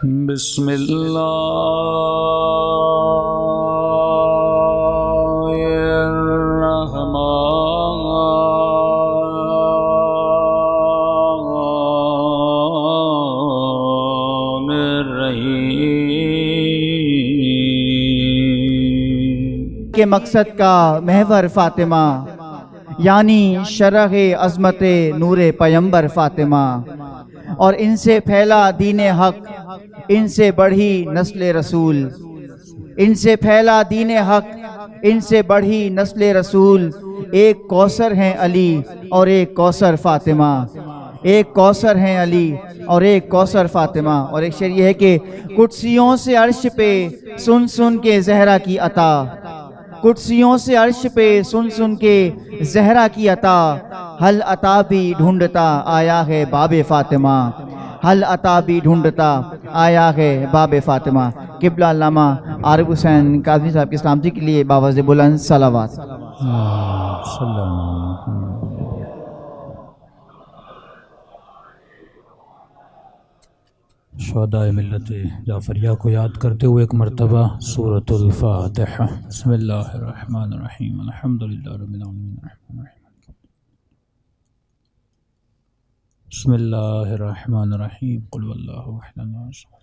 بسم اللہ الرحمن الرحیم کے مقصد کا محور فاطمہ، یعنی شرح عظمت نور پیمبر فاطمہ، اور ان سے پھیلا دین حق، ان سے بڑھی نسل رسول، ان سے پھیلا دین حق، ان سے بڑھی نسل رسول۔ ایک کوثر ہیں علی اور ایک کوثر فاطمہ، ایک کوثر ہیں علی اور ایک کوثر فاطمہ۔ اور ایک شعر یہ ہے کہ قدسیوں سے عرش پہ سن سن کے زہرا کی عطا، قدسیوں سے عرش پہ سن سن کے زہرا کی عطا، حل عطا بھی ڈھونڈتا آیا ہے باب فاطمہ، حل عطا بھی ڈھونڈتا آیا ہے باب فاطمہ۔ قبلہ علامہ عارف حسین کاظمی صاحب کی سلامتی کے لیے باوزِ بلند صلوات۔ شہدائے ملت جعفریہ کو یاد کرتے ہوئے ایک مرتبہ سورۃ الفاتحہ۔ بسم اللہ الرحمن الرحیم، الحمدللہ رب العالمین الرحمن الرحیم، بسم اللہ الرحمن الرحیم، قل واللہ احد اللہ الصمد،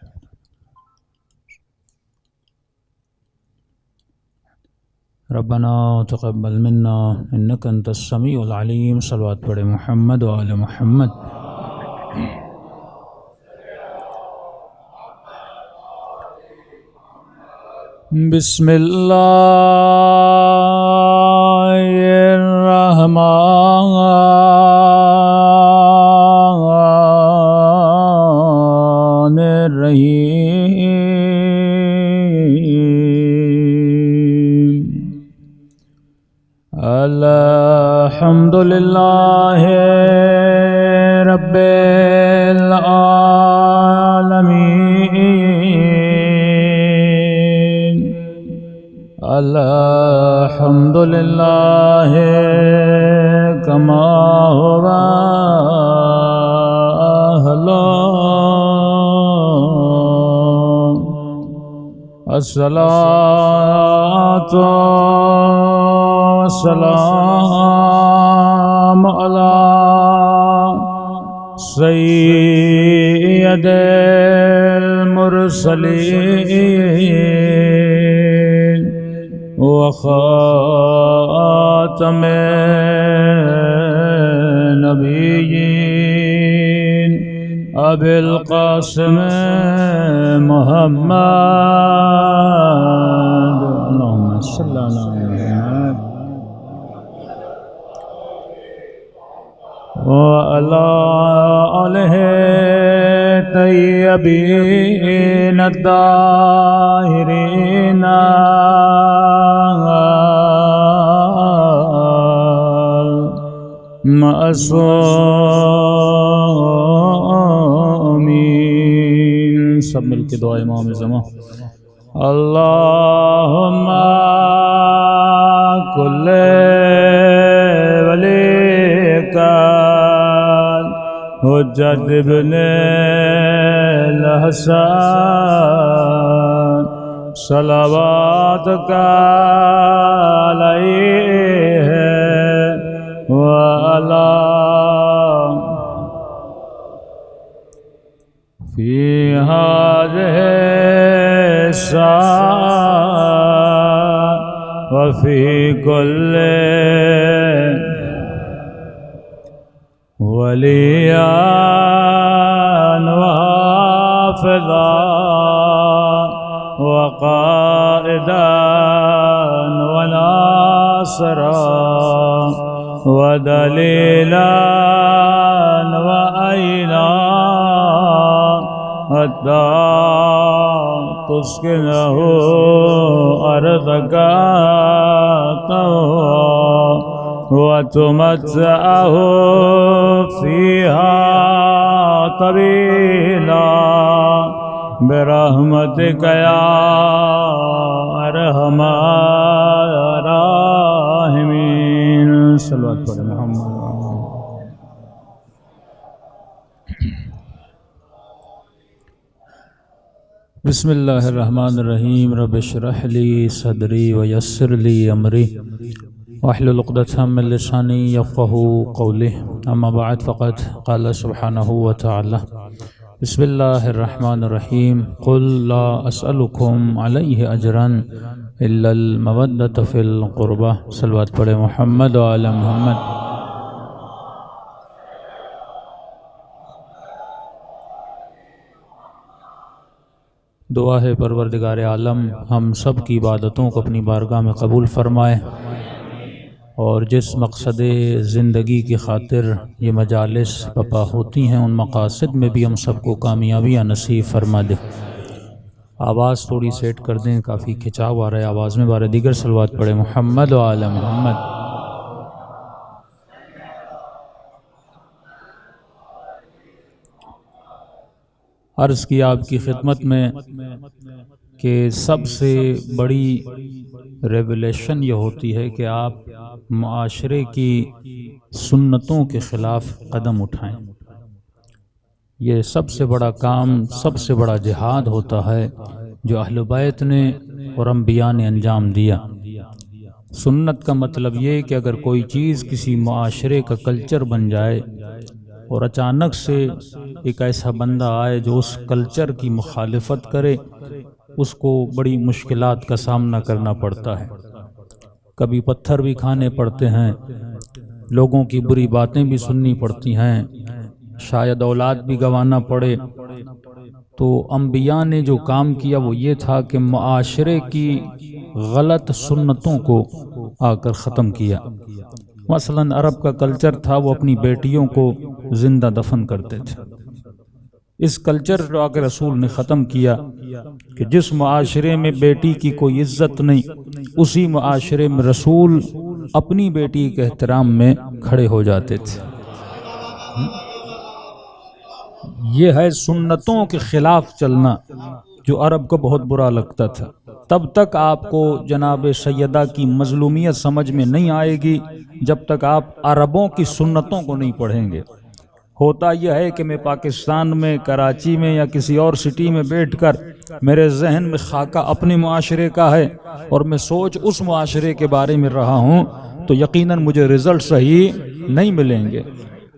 ربنا تقبل منا انک انت السمیع العلیم۔ صلوات پڑھے محمد و آل محمد۔ بسم اللہ الرحمن الرحیم، الحمدللہ رب العالمین، الحمدللہ کما ہوا اہلہ، الصلاۃ والسلام علی سید المرسلین وخاتم النبیین ابی القاسم محمد، اللہم صلی علی محمد وعلی آلہ طیبین الطاہرین معصومین۔ سب مل کے دعا امام زمان۔ اللہم کل ولیک حجت ابن الحسن صلواتک علیہ وعلی فی هذه الساعة وفي كل وليا وحافظا وقائدا وناصرا ودليلا وعينا حتى تسكنه أرضك طوعا وتمتعه فيها طويلا برحمتك يا أرحم الراحمين۔ صلوات پڑھیں محمد۔ بسم اللہ الرحمن الرحیم رب اشرح لی صدری ویسر لی امری واحلل عقدۃ من لسانی یفقهوا قولی اما بعد فقد قال سبحانہ وتعالی بسم اللہ الرحمن الرحیم قل لا اسألکم علیہ اجرا الا المودۃ فی القربہ صلوات پڑھے محمد وعلی محمد۔ دعا ہے پروردگار عالم ہم سب کی عبادتوں کو اپنی بارگاہ میں قبول فرمائے، اور جس مقصد زندگی کی خاطر یہ مجالس بپا ہوتی ہیں ان مقاصد میں بھی ہم سب کو کامیابیاں نصیب فرما دے۔ آواز تھوڑی سیٹ کر دیں، کافی کھچاؤ آ رہا ہے آواز میں، بارے دیگر صلوات پڑھے محمد وعلی محمد۔ عرض کی آپ کی خدمت میں کہ سب سے بڑی ریولیشن یہ ہوتی ہے کہ آپ معاشرے کی سنتوں کے خلاف قدم اٹھائیں۔ یہ سب سے بڑا کام، سب سے بڑا جہاد ہوتا ہے جو اہل بیت نے اور انبیاء نے انجام دیا۔ سنت کا مطلب یہ کہ اگر کوئی چیز کسی معاشرے کا کلچر بن جائے اور اچانک سے ایک ایسا بندہ آئے جو اس کلچر کی مخالفت کرے، اس کو بڑی مشکلات کا سامنا کرنا پڑتا ہے۔ کبھی پتھر بھی کھانے پڑتے ہیں، لوگوں کی بری باتیں بھی سننی پڑتی ہیں، شاید اولاد بھی گنوانا پڑے۔ تو انبیاء نے جو کام کیا وہ یہ تھا کہ معاشرے کی غلط سنتوں کو آ کر ختم کیا۔ مثلا عرب کا کلچر تھا وہ اپنی بیٹیوں کو زندہ دفن کرتے تھے۔ اس کلچر کو آ کے رسول نے ختم کیا کہ جس معاشرے میں بیٹی کی کوئی عزت نہیں، اسی معاشرے میں رسول اپنی بیٹی کے احترام میں کھڑے ہو جاتے تھے۔ یہ ہے سنتوں کے خلاف چلنا جو عرب کو بہت برا لگتا تھا۔ تب تک آپ کو جناب سیدہ کی مظلومیت سمجھ میں نہیں آئے گی جب تک آپ عربوں کی سنتوں کو نہیں پڑھیں گے۔ ہوتا یہ ہے کہ میں پاکستان میں، کراچی میں یا کسی اور سٹی میں بیٹھ کر میرے ذہن میں خاکہ اپنے معاشرے کا ہے اور میں سوچ اس معاشرے کے بارے میں رہا ہوں تو یقیناً مجھے رزلٹ صحیح نہیں ملیں گے۔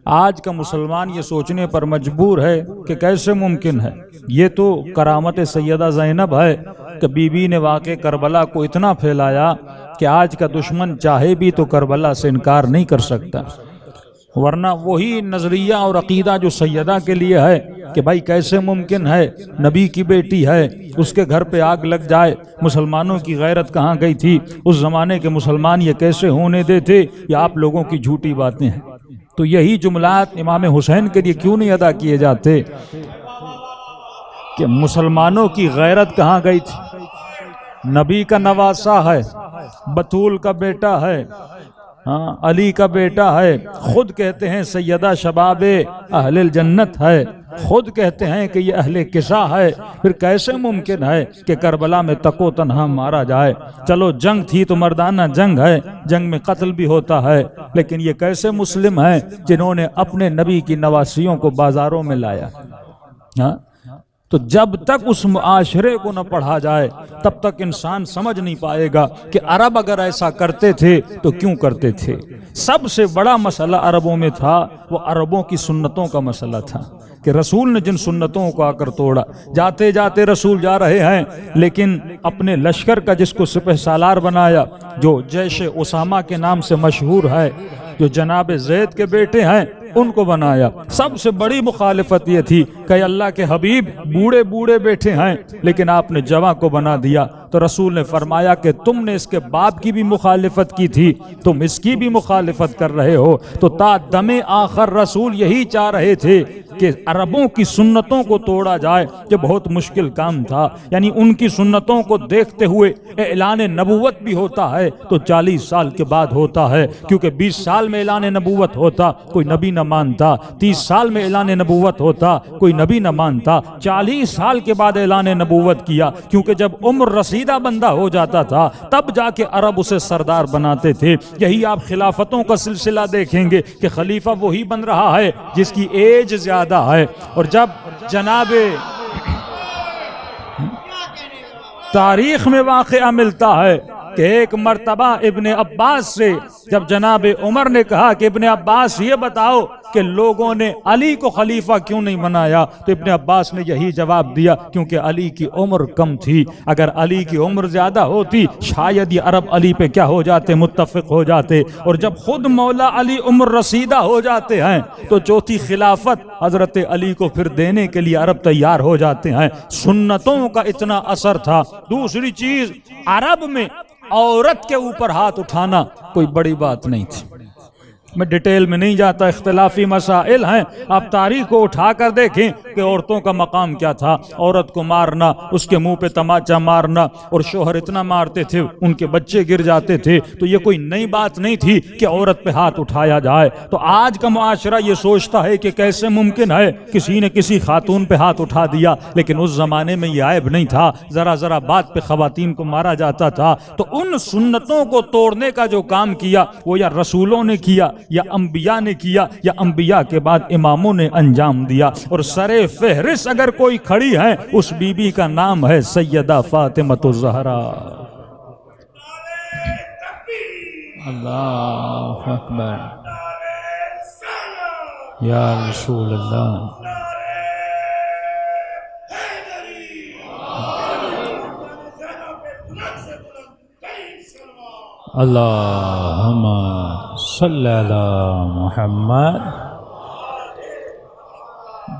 آج کا مسلمان یہ سوچنے پر مجبور ہے کہ کیسے ممکن ہے، یہ تو کرامت سیدہ زینب ہے کہ بی بی نے واقع کربلا کو اتنا پھیلایا کہ آج کا دشمن چاہے بھی تو کربلا سے انکار نہیں کر سکتا۔ ورنہ وہی نظریہ اور عقیدہ جو سیدہ کے لیے ہے کہ بھائی کیسے ممکن ہے، نبی کی بیٹی ہے، اس کے گھر پہ آگ لگ جائے، مسلمانوں کی غیرت کہاں گئی تھی، اس زمانے کے مسلمان یہ کیسے ہونے دیتے، یہ آپ لوگوں کی جھوٹی باتیں ہیں۔ تو یہی جملات امام حسین کے لیے کیوں نہیں ادا کیے جاتے کہ مسلمانوں کی غیرت کہاں گئی تھی، نبی کا نواسہ ہے، بطول کا بیٹا ہے، علی کا بیٹا ہے، خود کہتے ہیں سیدہ شباب اہل الجنت ہے، خود کہتے ہیں کہ یہ اہل قصہ ہے، پھر کیسے ممکن ہے کہ کربلا میں تک و تنہا مارا جائے؟ چلو جنگ تھی تو مردانہ جنگ ہے، جنگ میں قتل بھی ہوتا ہے، لیکن یہ کیسے مسلم ہیں جنہوں نے اپنے نبی کی نواسیوں کو بازاروں میں لایا؟ تو جب تک اس معاشرے کو نہ پڑھا جائے تب تک انسان سمجھ نہیں پائے گا کہ عرب اگر ایسا کرتے تھے تو کیوں کرتے تھے۔ سب سے بڑا مسئلہ عربوں میں تھا وہ عربوں کی سنتوں کا مسئلہ تھا کہ رسول نے جن سنتوں کو آ کر توڑا۔ جاتے جاتے رسول جا رہے ہیں لیکن اپنے لشکر کا جس کو سپہ سالار بنایا، جو جیش اسامہ کے نام سے مشہور ہے، جو جناب زید کے بیٹے ہیں، ان کو بنایا۔ سب سے بڑی مخالفت یہ تھی کہ اللہ کے حبیب بوڑھے بوڑھے بیٹھے ہیں لیکن آپ نے جوان کو بنا دیا۔ تو رسول نے فرمایا کہ تم نے اس کے باپ کی بھی مخالفت کی تھی، تم اس کی بھی مخالفت کر رہے ہو۔ تو تا دم آخر رسول یہی چاہ رہے تھے کہ عربوں کی سنتوں کو توڑا جائے، جو بہت مشکل کام تھا۔ یعنی ان کی سنتوں کو دیکھتے ہوئے اعلان نبوت بھی ہوتا ہے تو 40 سال کے بعد ہوتا ہے، کیونکہ 20 سال میں اعلان نبوت ہوتا کوئی نبی نہ مانتا، 30 سال میں اعلان نبوت ہوتا کوئی نبی نہ مانتا، 40 سال کے بعد اعلان نبوت کیا، کیونکہ جب عمر رسیدہ بندہ ہو جاتا تھا تب جا کے عرب اسے سردار بناتے تھے۔ یہی آپ خلافتوں کا سلسلہ دیکھیں گے کہ خلیفہ وہی بن رہا ہے جس کی ایج زیادہ ہے، اور جب جناب تاریخ میں واقعہ ملتا ہے کہ ایک مرتبہ ابن عباس سے جب جناب عمر نے کہا کہ ابن عباس یہ بتاؤ کہ لوگوں نے علی کو خلیفہ کیوں نہیں بنایا، تو ابن عباس نے یہی جواب دیا کیونکہ علی کی عمر کم تھی، اگر علی کی عمر زیادہ ہوتی شاید یہ عرب علی پہ کیا ہو جاتے، متفق ہو جاتے، اور جب خود مولا علی عمر رسیدہ ہو جاتے ہیں تو چوتھی خلافت حضرت علی کو پھر دینے کے لیے عرب تیار ہو جاتے ہیں۔ سنتوں کا اتنا اثر تھا۔ دوسری چیز، عرب میں عورت کے اوپر ہاتھ اٹھانا کوئی بڑی بات نہیں تھی۔ میں ڈیٹیل میں نہیں جاتا، اختلافی مسائل ہیں، آپ تاریخ کو اٹھا کر دیکھیں کہ عورتوں کا مقام کیا تھا۔ عورت کو مارنا، اس کے منہ پہ تماچا مارنا، اور شوہر اتنا مارتے تھے ان کے بچے گر جاتے تھے، تو یہ کوئی نئی بات نہیں تھی کہ عورت پہ ہاتھ اٹھایا جائے۔ تو آج کا معاشرہ یہ سوچتا ہے کہ کیسے ممکن ہے کسی نے کسی خاتون پہ ہاتھ اٹھا دیا، لیکن اس زمانے میں یہ عیب نہیں تھا، ذرا ذرا بات پہ خواتین کو مارا جاتا تھا۔ تو ان سنتوں کو توڑنے کا جو کام کیا وہ یا رسولوں نے کیا یا انبیاء نے کیا یا انبیاء کے بعد اماموں نے انجام دیا، اور سر فہرست اگر کوئی کھڑی ہے اس بی بی کا نام ہے سیدہ فاطمہ الزہرا۔ اللہ اکبر یا رسول اللہ۔ اللہم صلی علی محمد،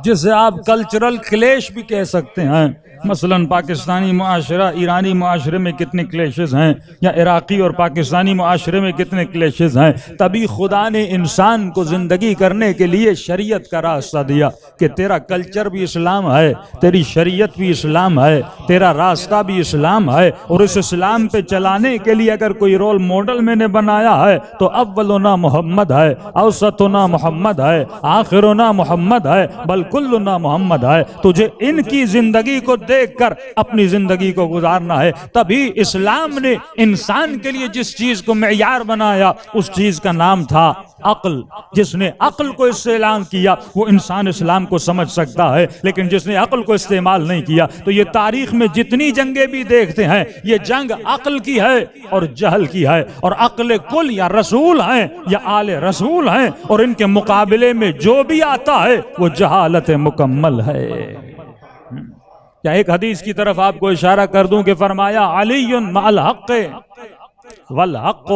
جسے آپ کلچرل کلیش بھی کہہ سکتے ہیں۔ مثلا پاکستانی معاشرہ ایرانی معاشرے میں کتنے کلیشز ہیں، یا عراقی اور پاکستانی معاشرے میں کتنے کلیشز ہیں۔ تبھی خدا نے انسان کو زندگی کرنے کے لیے شریعت کا راستہ دیا کہ تیرا کلچر بھی اسلام ہے، تیری شریعت بھی اسلام ہے، تیرا راستہ بھی اسلام ہے، اور اس اسلام پہ چلانے کے لیے اگر کوئی رول ماڈل میں نے بنایا ہے تو اولنا محمد ہے، اوسطنا محمد ہے، آخرنا محمد ہے، بل کلنا محمد ہے۔ تجھے ان کی زندگی کو دیکھ کر اپنی زندگی کو گزارنا ہے۔ تبھی اسلام نے انسان کے لیے جس چیز کو معیار بنایا اس چیز کا نام تھا عقل۔ جس نے عقل کو استعمال کیا وہ انسان اسلام کو سمجھ سکتا ہے، لیکن جس نے عقل کو استعمال نہیں کیا تو یہ تاریخ میں جتنی جنگیں بھی دیکھتے ہیں یہ جنگ عقل کی ہے اور جہل کی ہے، اور عقل کل یا رسول ہیں یا آل رسول ہیں، اور ان کے مقابلے میں جو بھی آتا ہے وہ جہالت مکمل ہے۔ یا ایک حدیث کی طرف آپ کو اشارہ کر دوں کہ فرمایا علی مع الحق والحق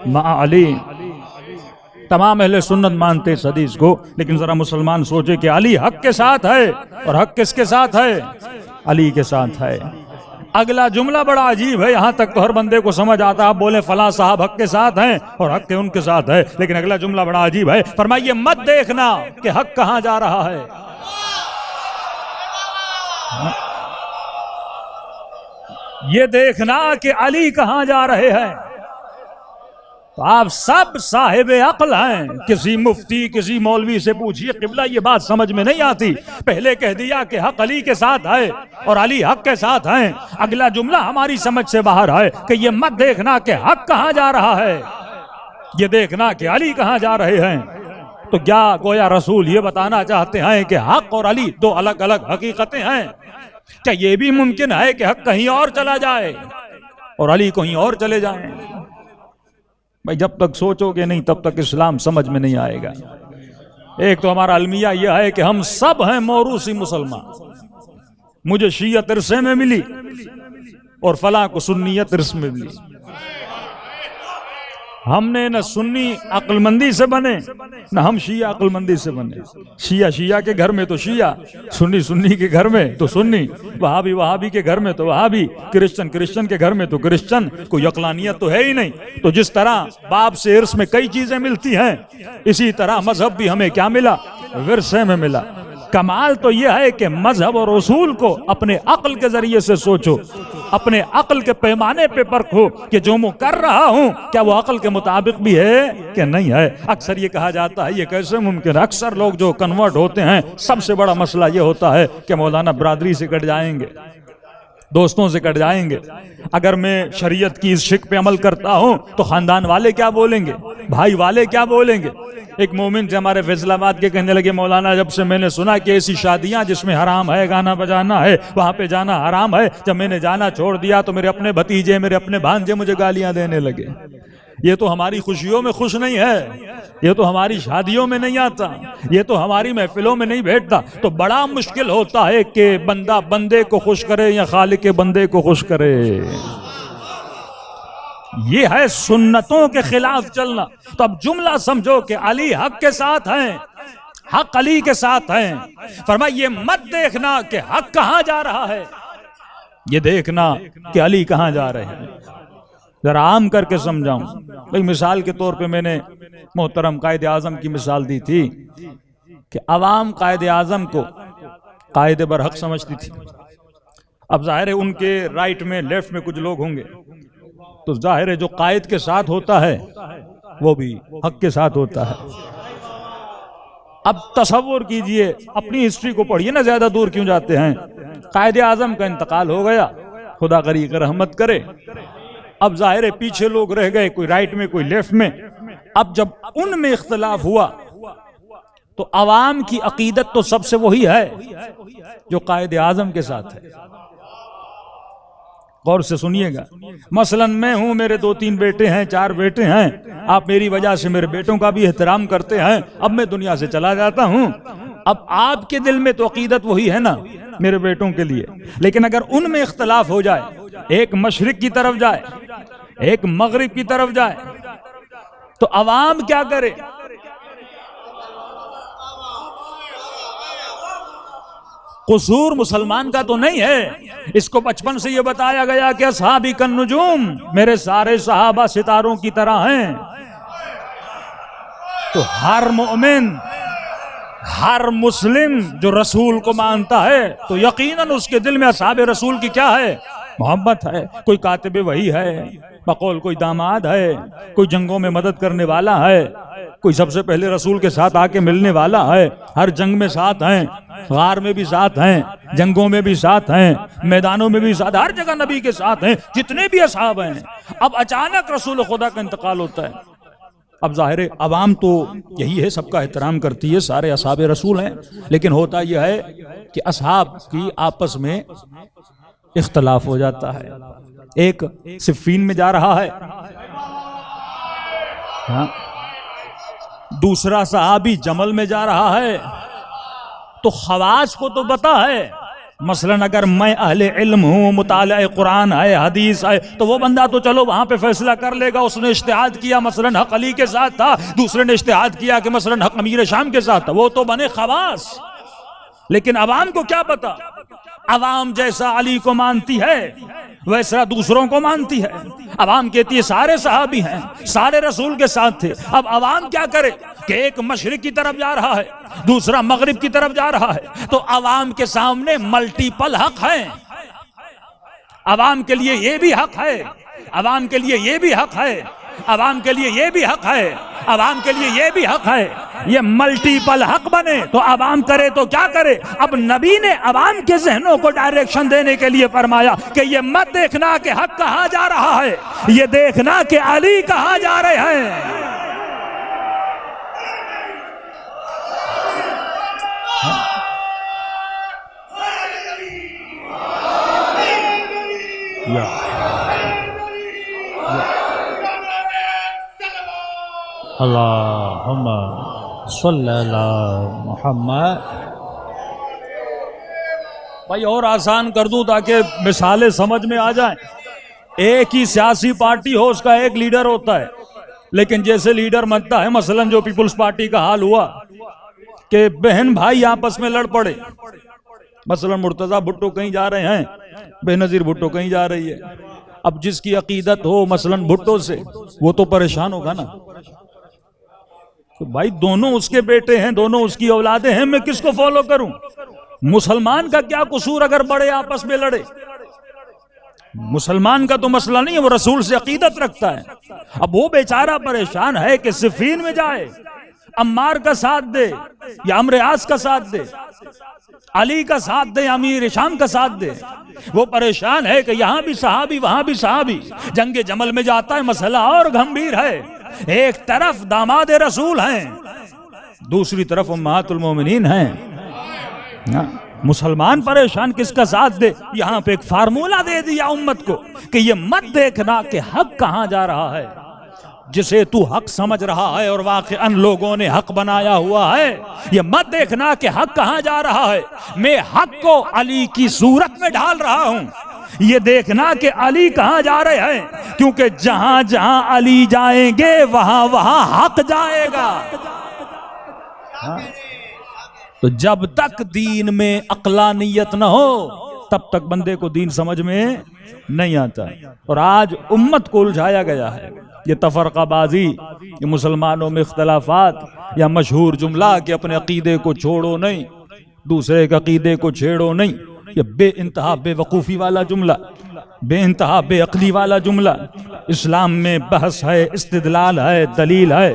مع علی۔ تمام اہل سنت مانتے اس حدیث کو، لیکن ذرا مسلمان سوچے کہ علی حق کے ساتھ ہے، اور حق کس کے ساتھ ہے؟ علی کے ساتھ ہے۔ اگلا جملہ بڑا عجیب ہے، یہاں تک تو ہر بندے کو سمجھ آتا، آپ بولے فلاں صاحب حق کے ساتھ ہیں اور حق کے ان کے ساتھ ہے، لیکن اگلا جملہ بڑا عجیب ہے، فرمائیے مت دیکھنا کہ حق کہاں جا رہا ہے، یہ دیکھنا کہ علی کہاں جا رہے ہیں۔ تو آپ سب صاحب عقل ہیں، کسی مفتی کسی مولوی سے پوچھئے قبلہ یہ بات سمجھ میں نہیں آتی، پہلے کہہ دیا کہ حق علی کے ساتھ ہے اور علی حق کے ساتھ ہیں، اگلا جملہ ہماری سمجھ سے باہر ہے کہ یہ مت دیکھنا کہ حق کہاں جا رہا ہے، یہ دیکھنا کہ علی کہاں جا رہے ہیں۔ تو کیا گویا رسول یہ بتانا چاہتے ہیں کہ حق اور علی دو الگ الگ حقیقتیں ہیں؟ کیا یہ بھی ممکن ہے کہ حق کہیں اور چلا جائے اور علی کہیں اور چلے جائیں؟ بھائی جب تک سوچو گے نہیں تب تک اسلام سمجھ میں نہیں آئے گا۔ ایک تو ہمارا المیہ یہ ہے کہ ہم سب ہیں موروثی مسلمان، مجھے شیعت عرصے میں ملی اور فلاں کو سنیت عرص میں ملی۔ ہم نے نہ سنی عقل مندی سے بنے نہ ہم شیعہ عقل مندی سے بنے۔ شیعہ شیعہ کے گھر میں تو شیعہ، سنی سنی کے گھر میں تو سنی، وہابی وہابی کے گھر میں تو وہابی، کرسچن کرسچن کے گھر میں تو کرسچن، کوئی عقلانیت تو ہے ہی نہیں۔ تو جس طرح باپ سے ارث میں کئی چیزیں ملتی ہیں، اسی طرح مذہب بھی ہمیں کیا ملا؟ ورثے میں ملا۔ کمال تو یہ ہے کہ مذہب اور اصول کو اپنے عقل کے ذریعے سے سوچو، اپنے عقل کے پیمانے پہ پرکھو کہ جو میں کر رہا ہوں کیا وہ عقل کے مطابق بھی ہے کہ نہیں ہے۔ اکثر یہ کہا جاتا ہے یہ کیسے ممکن ہے، اکثر لوگ جو کنورٹ ہوتے ہیں سب سے بڑا مسئلہ یہ ہوتا ہے کہ مولانا برادری سے کٹ جائیں گے، دوستوں سے کٹ جائیں گے. اگر میں شریعت کی اس شک پہ عمل کرتا ہوں تو خاندان والے کیا بولیں گے, بھائی والے کیا بولیں گے. ایک مومن تھے ہمارے فیصل آباد کے, کہنے لگے مولانا جب سے میں نے سنا کہ ایسی شادیاں جس میں حرام ہے, گانا بجانا ہے, وہاں پہ جانا حرام ہے, جب میں نے جانا چھوڑ دیا تو میرے اپنے بھتیجے, میرے اپنے بھانجے مجھے گالیاں دینے لگے. یہ تو ہماری خوشیوں میں خوش نہیں ہے, یہ تو ہماری شادیوں میں نہیں آتا, یہ تو ہماری محفلوں میں نہیں بیٹھتا. تو بڑا مشکل ہوتا ہے کہ بندہ بندے کو خوش کرے یا خالق کے بندے کو خوش کرے. یہ ہے سنتوں کے خلاف چلنا. تو اب جملہ سمجھو کہ علی حق کے ساتھ ہیں, حق علی کے ساتھ ہیں. فرمایا یہ مت دیکھنا کہ حق کہاں جا رہا ہے, یہ دیکھنا کہ علی کہاں جا رہے ہیں. ذرا عام کر کے سمجھاؤں. بھئی مثال کے طور پہ میں نے محترم قائد اعظم کی مثال دی تھی کہ عوام قائد اعظم کو قائد برحق سمجھتی تھی. اب ظاہر ہے ان کے رائٹ میں لیفٹ میں کچھ لوگ ہوں گے, تو ظاہر ہے جو قائد کے ساتھ ہوتا ہے وہ بھی حق کے ساتھ ہوتا ہے. اب تصور کیجئے, اپنی ہسٹری کو پڑھیے نا, زیادہ دور کیوں جاتے ہیں. قائد اعظم کا انتقال ہو گیا, خدا غریق رحمت کرے. اب ظاہر ہے پیچھے لوگ رہ گئے, کوئی رائٹ میں کوئی لیفٹ میں. اب جب ان میں اختلاف ہوا تو عوام کی عقیدت تو سب سے وہی ہے جو قائد اعظم کے ساتھ ہے. غور سے سنیے گا. مثلا میں ہوں, میرے 2-3 بیٹے ہیں, 4 بیٹے ہیں, آپ میری وجہ سے میرے بیٹوں کا بھی احترام کرتے ہیں. اب میں دنیا سے چلا جاتا ہوں, اب آپ کے دل میں تو عقیدت وہی ہے نا میرے بیٹوں کے لیے. لیکن اگر ان میں اختلاف ہو جائے, ایک مشرق کی طرف جائے, ایک مغرب کی طرف جائے, تو عوام کیا کرے؟ قصور مسلمان کا تو نہیں ہے. اس کو بچپن سے یہ بتایا گیا کہ اصحابی کالنجوم, میرے سارے صحابہ ستاروں کی طرح ہیں. تو ہر مومن, ہر مسلم جو رسول کو مانتا ہے تو یقیناً اس کے دل میں اصحاب رسول کی کیا ہے؟ محبت ہے. کوئی کاتب وحی ہے, بقول کوئی داماد ہے, کوئی جنگوں میں مدد کرنے والا ہے, کوئی سب سے پہلے رسول کے ساتھ آ کے ملنے والا ہے, ہر جنگ میں ساتھ ہیں, غار میں بھی ساتھ ہیں, جنگوں میں بھی ساتھ ہیں, میدانوں میں بھی ساتھ, ہر جگہ نبی کے ساتھ ہیں جتنے بھی اصحاب ہیں. اب اچانک رسول خدا کا انتقال ہوتا ہے. اب ظاہر عوام تو یہی ہے, سب کا احترام کرتی ہے, سارے اصحاب رسول ہیں. لیکن ہوتا یہ ہے کہ اصحاب کی آپس میں اختلاف ہو جاتا ہے. ایک صفین میں جا رہا ہے, دوسرا صحابی جمل میں جا رہا ہے. تو خواص کو تو پتا ہے. مثلا اگر میں اہل علم ہوں, مطالعہ قرآن ہے, حدیث ہے, تو وہ بندہ تو چلو وہاں پہ فیصلہ کر لے گا. اس نے اجتہاد کیا, مثلا حق علی کے ساتھ تھا, دوسرے نے اجتہاد کیا کہ مثلا حق امیر شام کے ساتھ تھا, وہ تو بنے خواص. لیکن عوام کو کیا پتا؟ عوام جیسا علی کو مانتی ہے ویسا دوسروں کو مانتی ہے. عوام کہتی ہے سارے صحابی ہیں, سارے رسول کے ساتھ تھے. اب عوام کیا کرے کہ ایک مشرق کی طرف جا رہا ہے, دوسرا مغرب کی طرف جا رہا ہے. تو عوام کے سامنے ملٹیپل حق ہیں. عوام کے لیے یہ بھی حق ہے, عوام کے لیے یہ بھی حق ہے, عوام کے لیے یہ بھی حق ہے, عوام کے لیے یہ بھی حق ہے. یہ ملٹیپل حق بنے تو عوام کرے تو کیا کرے؟ اب نبی نے عوام کے ذہنوں کو ڈائریکشن دینے کے لیے فرمایا کہ یہ مت دیکھنا کہ حق کہاں جا رہا ہے, یہ دیکھنا کہ علی کہاں جا رہے ہیں. اللہم صلی اللہ محمد. بھائی اور آسان کر دوں تاکہ مثالیں سمجھ میں آ جائیں. ایک ہی سیاسی پارٹی ہو, اس کا ایک لیڈر ہوتا ہے, لیکن جیسے لیڈر بنتا ہے, مثلا جو پیپلز پارٹی کا حال ہوا کہ بہن بھائی آپس میں لڑ پڑے. مثلا مرتضی بھٹو کہیں جا رہے ہیں, بے نظیر بھٹو کہیں جا رہی ہے. اب جس کی عقیدت ہو مثلا بھٹو سے, وہ تو پریشان ہوگا نا. تو بھائی دونوں اس کے بیٹے ہیں, دونوں اس کی اولادیں ہیں, میں کس کو فالو کروں؟ مسلمان کا کیا قصور اگر بڑے آپس میں لڑے؟ مسلمان کا تو مسئلہ نہیں ہے, وہ رسول سے عقیدت رکھتا ہے. اب وہ بیچارہ پریشان ہے کہ صفین میں جائے, عمار کا ساتھ دے یا عمرو عاص کا ساتھ دے. علی کا ساتھ دے، امیر شام کا ساتھ دے. وہ پریشان ہے کہ یہاں بھی صحابی وہاں بھی صحابی. جنگ جمل میں جاتا ہے، مسئلہ اور گھمبیر ہے. ایک طرف داماد رسول ہیں، دوسری طرف امہات المومنین ہیں. مسلمان پریشان، کس کا ساتھ دے؟ یہاں پہ ایک فارمولہ دے دیا امت کو کہ یہ مت دیکھنا کہ حق کہاں جا رہا ہے. جسے تو حق سمجھ رہا ہے اور واقعاً لوگوں نے حق بنایا ہوا ہے، یہ مت دیکھنا کہ حق کہاں جا رہا ہے. میں حق کو علی کی صورت میں ڈھال رہا ہوں. یہ دیکھنا کہ علی کہاں جا رہے ہیں، کیونکہ جہاں جہاں علی جائیں گے وہاں وہاں حق جائے گا. تو جب تک دین میں عقلانیت نہ ہو تب تک بندے کو دین سمجھ میں نہیں آتا. اور آج امت کو الجھایا گیا ہے. یہ تفرقہ بازی، یہ مسلمانوں میں اختلافات، یا مشہور جملہ کہ اپنے عقیدے کو چھوڑو نہیں، دوسرے کے عقیدے کو چھیڑو نہیں، یہ بے انتہا بے وقوفی والا جملہ، بے انتہا بے عقلی والا جملہ. اسلام میں بحث ہے، استدلال ہے، دلیل ہے.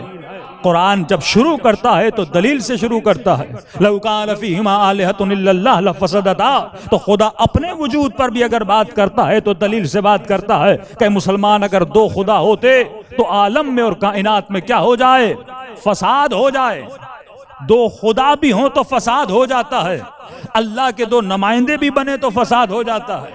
قرآن جب شروع کرتا ہے تو دلیل سے شروع کرتا ہے. لَوْ كَانَ فِيهِمَا آلِهَةٌ إِلَّا اللَّهُ لَفَسَدَتَا. تو خدا اپنے وجود پر بھی اگر بات کرتا ہے تو دلیل سے بات کرتا ہے کہ مسلمان اگر دو خدا ہوتے تو عالم میں اور کائنات میں کیا ہو جائے؟ فساد ہو جائے. دو خدا بھی ہوں تو فساد ہو جاتا ہے. اللہ کے دو نمائندے بھی بنے تو فساد ہو جاتا ہے.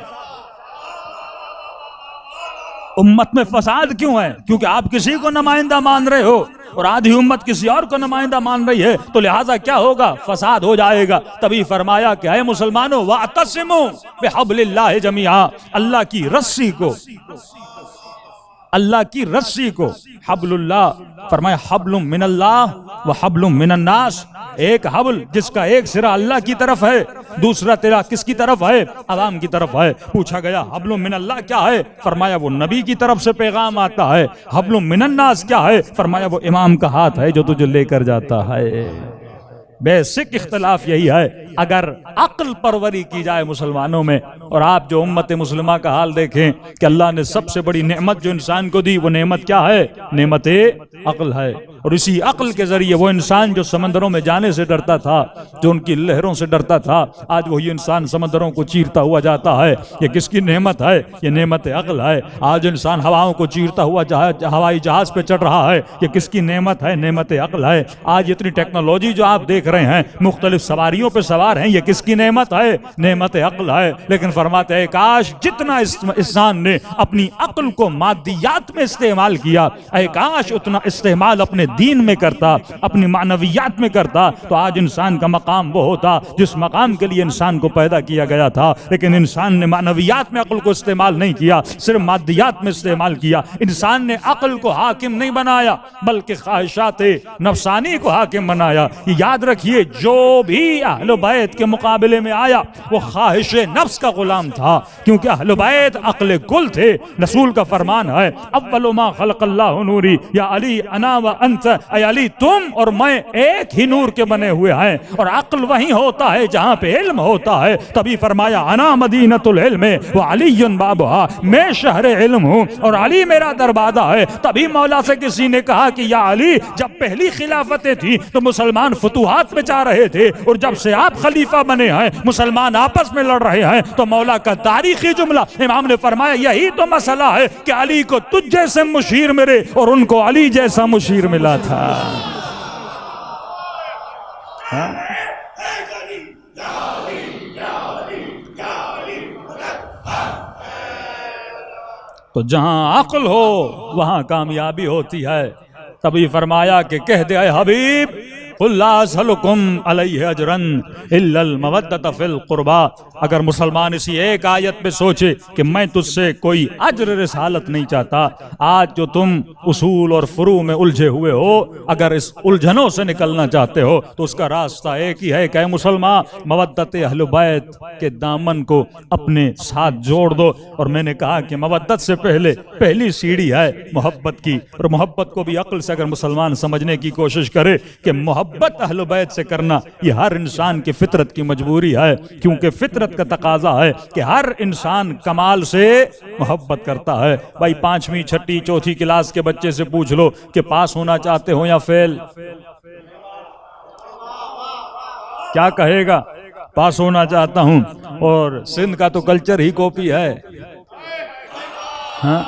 امت میں فساد کیوں ہے؟ کیونکہ آپ کسی کو نمائندہ مان رہے ہو اور آدھی امت کسی اور کو نمائندہ مان رہی ہے، تو لہٰذا کیا ہوگا؟ فساد ہو جائے گا. تبھی فرمایا کہ اے مسلمانوں وَاعْتَصِمُوا بِحَبْلِ اللَّهِ جَمِيعًا، اللہ کی رسی کو، اللہ کی رسی کو، حبل اللہ فرمایا حبل من اللہ و حبل من الناس. ایک حبل جس کا ایک سرا اللہ کی طرف ہے، دوسرا تیرا کس کی طرف ہے؟ عوام کی طرف ہے. پوچھا گیا حبل من اللہ کیا ہے؟ فرمایا وہ نبی کی طرف سے پیغام آتا ہے. حبل من الناس کیا ہے؟ فرمایا وہ امام کا ہاتھ ہے جو تجھے لے کر جاتا ہے. بیسک اختلاف یہی ہے. اگر عقل پروری کی جائے مسلمانوں میں، اور آپ جو امت مسلمہ کا حال دیکھیں کہ اللہ نے سب سے بڑی نعمت جو انسان کو دی، وہ نعمت کیا ہے؟ نعمت عقل ہے. اور اسی عقل کے ذریعے وہ انسان جو سمندروں میں جانے سے ڈرتا تھا، جو ان کی لہروں سے ڈرتا تھا، آج وہی انسان سمندروں کو چیرتا ہوا جاتا ہے. یہ کس کی نعمت ہے؟ یہ نعمت عقل ہے. آج انسان ہواؤں کو چیرتا ہوا ہوائی جہاز پہ چڑھ رہا ہے. یہ کس کی نعمت ہے؟ نعمت عقل ہے. آج اتنی ٹیکنالوجی جو آپ دیکھ رہے ہیں، مختلف سواریوں پہ سوار ہیں، یہ کس کی نعمت ہے؟ نعمت عقل ہے. لیکن فرماتے ہیں کاش جتنا انسان نے اپنی عقل کو مادیات میں استعمال کیا، اے کاش اتنا استعمال اپنے دین میں کرتا، اپنی معنویات میں کرتا، تو آج انسان کا مقام وہ ہوتا جس مقام کے لیے انسان کو پیدا کیا گیا تھا. لیکن انسان نے معنویات میں عقل کو استعمال نہیں کیا، صرف مادیات میں استعمال کیا. انسان نے عقل کو حاکم نہیں بنایا بلکہ خواہشات نفسانی کو حاکم بنایا. یہ یاد رکھیے، جو بھی اہل بیت کے مقابلے میں آیا وہ خواہش نفس کا غلام تھا، کیونکہ اہل بیت عقل کل تھے. رسول کا فرمان ہے اول ما خلق اللہ نوری، یا علی انا و انت، اے علی تم اور میں ایک ہی نور کے بنے ہوئے ہیں. اور عقل وہیں ہوتا ہے جہاں پہ علم ہوتا ہے. تبھی فرمایا انا مدینۃ العلم و علی بابها، میں شہر علم ہوں اور علی میرا دروازہ ہے. تبھی مولا سے کسی نے کہا کہ یا علی، جب پہلی خلافتیں تھی تو مسلمان فتوحات میں جا رہے تھے، اور جب سے آپ خلیفہ بنے ہیں مسلمان آپس میں لڑ رہے ہیں. تو مولا کا تاریخی جملہ، امام نے فرمایا یہی تو مسئلہ ہے کہ علی کو تجھ جیسے مشیر ملے اور ان کو علی جیسا مشیر ملا تھا. تو جہاں عقل ہو وہاں کامیابی ہوتی ہے. تبھی فرمایا کہ کہہ دے اے حبیب قل لا اسألکم علیہ اجرا الا المودۃ فی القربى. اگر مسلمان اسی ایک آیت پہ سوچے کہ میں تجھ سے کوئی اجر رسالت نہیں چاہتا، آج جو تم اصول اور فروع میں الجھے ہوئے ہو، اگر اس الجھنوں سے نکلنا چاہتے ہو تو اس کا راستہ ایک ہی ہے کہ اے مسلمان، مودت اہل بیت کے دامن کو اپنے ساتھ جوڑ دو. اور میں نے کہا کہ مودت سے پہلی سیڑھی ہے محبت کی. اور محبت کو بھی عقل سے اگر مسلمان سمجھنے کی کوشش کرے کہ محبت اہل بیت سے کرنا یہ ہر انسان کی فطرت کی مجبوری ہے، کیونکہ فطرت کا تقاضا ہے کہ ہر انسان کمال سے محبت کرتا ہے. بھائی 5ویں 6ٹھی 4تھی کلاس کے بچے سے پوچھ لو کہ پاس ہونا چاہتے ہو یا فیل، کیا کہے گا؟ پاس ہونا چاہتا ہوں، اور سندھ کا تو کلچر ہی کاپی ہے. ہاں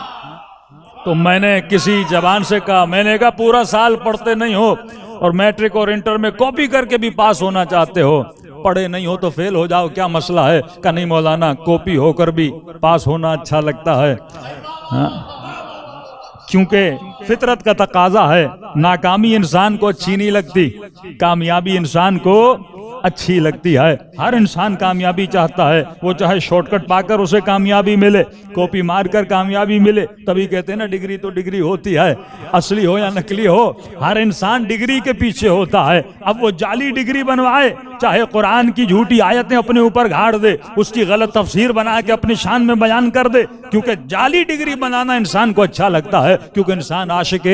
تو میں نے کسی زبان سے کہا، میں نے کہا پورا سال پڑھتے نہیں ہو اور میٹرک اور انٹر میں کاپی کر کے بھی پاس ہونا چاہتے ہو، پڑھے نہیں ہو تو فیل ہو جاؤ، کیا مسئلہ ہے؟ کہ نہیں مولانا، کاپی ہو کر بھی پاس ہونا اچھا لگتا ہے. ہاں کیونکہ فطرت کا تقاضا ہے، ناکامی انسان کو اچھی نہیں لگتی، کامیابی انسان کو اچھی لگتی ہے. ہر انسان کامیابی چاہتا ہے، وہ چاہے شارٹ کٹ پا کر اسے کامیابی ملے، کاپی مار کر کامیابی ملے. تبھی کہتے ہیں نا ڈگری تو ڈگری ہوتی ہے، اصلی ہو یا نکلی ہو، ہر انسان ڈگری کے پیچھے ہوتا ہے. اب وہ جعلی ڈگری بنوائے، چاہے قرآن کی جھوٹی آیتیں اپنے اوپر گھاڑ دے، اس کی غلط تفسیر بنا کے اپنی شان میں بیان کر دے، کیونکہ جعلی ڈگری بنانا انسان کو اچھا لگتا ہے، کیونکہ انسان عاشق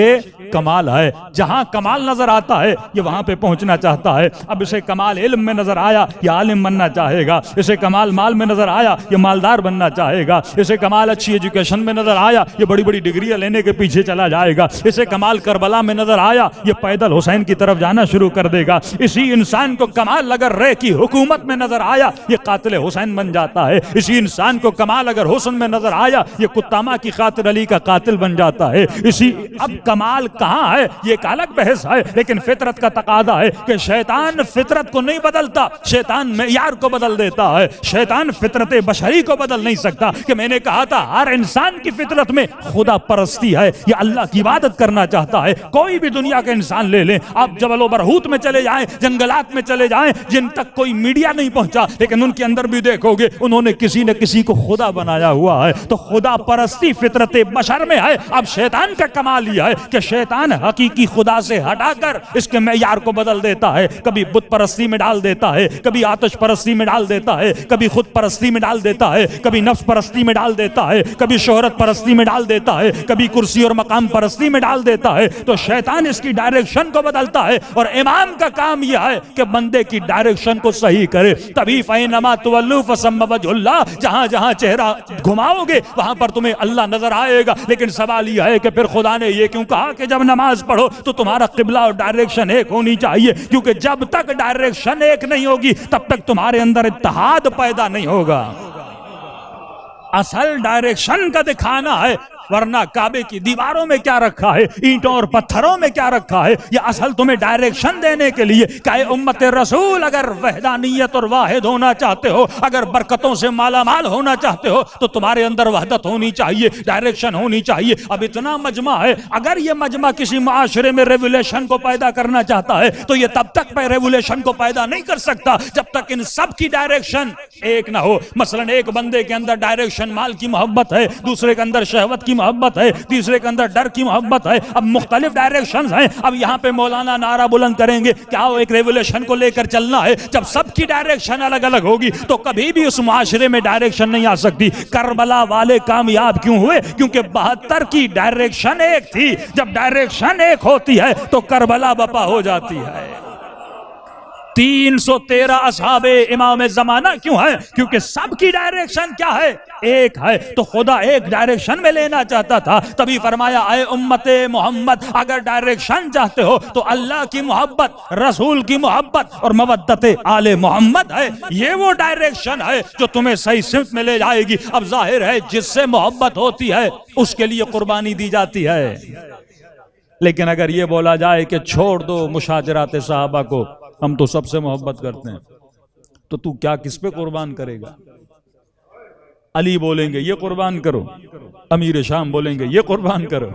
کمال ہے. جہاں کمال نظر آتا ہے یہ وہاں پہ پہنچنا چاہتا ہے. اب اسے کمال علم میں نظر آیا، یہ عالم بننا چاہے گا. اسے کمال مال میں نظر آیا، یہ مالدار بننا چاہے گا. اسے کمال اچھی ایجوکیشن میں نظر آیا، یہ بڑی بڑی ڈگریاں لینے کے پیچھے چلا جائے گا. اسے کمال کربلا میں نظر آیا، یہ پیدل حسین کی طرف جانا شروع کر دے گا. اسی انسان کو کمال اگر رے کی حکومت میں نظر آیا، یہ قاتل حسین بن جاتا ہے. اسی انسان کو کمال اگر حسن میں نظر آیا، یہ کتامہ کی خاطر علی کا قاتل بن جاتا ہے. اب کمال کہاں ہے یہ ایک الگ بحث ہے، لیکن فطرت کا تقاضا ہے کہ شیطان فطرت کو نہیں بدلتا، شیطان معیار کو بدل دیتا ہے. شیطان فطرت بشری کو بدل نہیں سکتا. کہ میں نے کہا تھا ہر انسان کی فطرت میں خدا پرستی ہے، یہ اللہ کی عبادت کرنا چاہتا ہے. کوئی بھی دنیا کا انسان لے لیں، آپ جبل و برہوت میں چلے جائیں، جنگلات میں چلے جائیں، جن تک کوئی میڈیا نہیں پہنچا، لیکن ان کے اندر بھی دیکھو گے انہوں نے کسی نہ کسی کو خدا بنایا ہوا ہے. تو خدا پرستی فطرت بشر میں ہے. اب شیطان کا کمال یہ ہے کہ شیطان حقیقی خدا سے ہٹا کر اس کے معیار کو بدل دیتا ہے. کبھی بت پرستی میں ڈال دیتا ہے، کبھی آتش پرستی میں ڈال دیتا ہے، کبھی خود پرستی میں ڈال دیتا ہے، کبھی نفس پرستی میں ڈال دیتا ہے، کبھی شہرت پرستی میں ڈال دیتا ہے، کبھی کرسی اور مقام پرستی میں ڈال دیتا ہے. تو شیطان اس کی ڈائریکشن کو بدلتا ہے، اور امام کا کام یہ ہے کہ بندے کی ڈائریکشن کو صحیح کرے. تبھی فَإِنَّمَا تُوَلُّوا فَثَمَّ وَجْهُ اللَّهِ، جہاں جہاں چہرہ گھماؤ گے وہاں پر تمہیں اللہ نظر آئے گا. لیکن سوال یہ ہے کہ پھر خدا نے یہ کیوں کہا کہ جب نماز پڑھو تو تمہارا قبلہ اور ڈائریکشن ایک ہونی چاہیے؟ کیونکہ جب تک ڈائریکشن ایک نہیں ہوگی تب تک تمہارے اندر اتحاد پیدا نہیں ہوگا. اصل ڈائریکشن کا دکھانا ہے، ورنہ کعبے کی دیواروں میں کیا رکھا ہے، اینٹوں اور پتھروں میں کیا رکھا ہے، یہ اصل تمہیں ڈائریکشن دینے کے لیے کہ اے امت رسول اگر وحدانیت اور واحد ہونا چاہتے ہو، اگر برکتوں سے مالا مال ہونا چاہتے ہو تو تمہارے اندر وحدت ہونی چاہیے، ڈائریکشن ہونی چاہیے. اب اتنا مجمع ہے، اگر یہ مجمع کسی معاشرے میں ریولیشن کو پیدا کرنا چاہتا ہے تو یہ تب تک ریولیشن کو پیدا نہیں کر سکتا جب تک ان سب کی ڈائریکشن ایک نہ ہو. مثلا ایک بندے کے اندر ڈائریکشن مال کی محبت ہے، دوسرے کے اندر شہوت کی محبت ہے، تیسرے کے اندر ڈر کی محبت ہے. اب مختلف ڈائریکشنز ہیں. اب یہاں پہ مولانا نعرہ بلند کریں گے کیا ایک ریولیشن کو لے کر چلنا ہے. جب سب کی ڈائریکشن الگ الگ ہوگی تو کبھی بھی اس معاشرے میں ڈائریکشن نہیں آ سکتی. کربلا والے کامیاب کیوں ہوئے؟ کیونکہ 72 کی ڈائریکشن ایک تھی. جب ڈائریکشن ایک ہوتی ہے تو کربلا بپا ہو جاتی ہے. 313 اصحاب امام زمانہ کیوں ہے؟ کیونکہ سب کی ڈائریکشن کیا ہے؟ ایک ہے. تو خدا ایک ڈائریکشن میں لینا چاہتا تھا. تبھی فرمایا اے امت محمد اگر ڈائریکشن چاہتے ہو تو اللہ کی محبت، رسول کی محبت اور مودت آل محمد ہے. یہ وہ ڈائریکشن ہے جو تمہیں صحیح سمت میں لے جائے گی. اب ظاہر ہے جس سے محبت ہوتی ہے اس کے لیے قربانی دی جاتی ہے. لیکن اگر یہ بولا جائے کہ چھوڑ دو مشاجرات صحابہ کو، ہم تو سب سے محبت کرتے ہیں، تو کیا کس پہ قربان کرے گا؟ علی بولیں گے یہ قربان کرو، امیر شام بولیں گے یہ قربان کرو.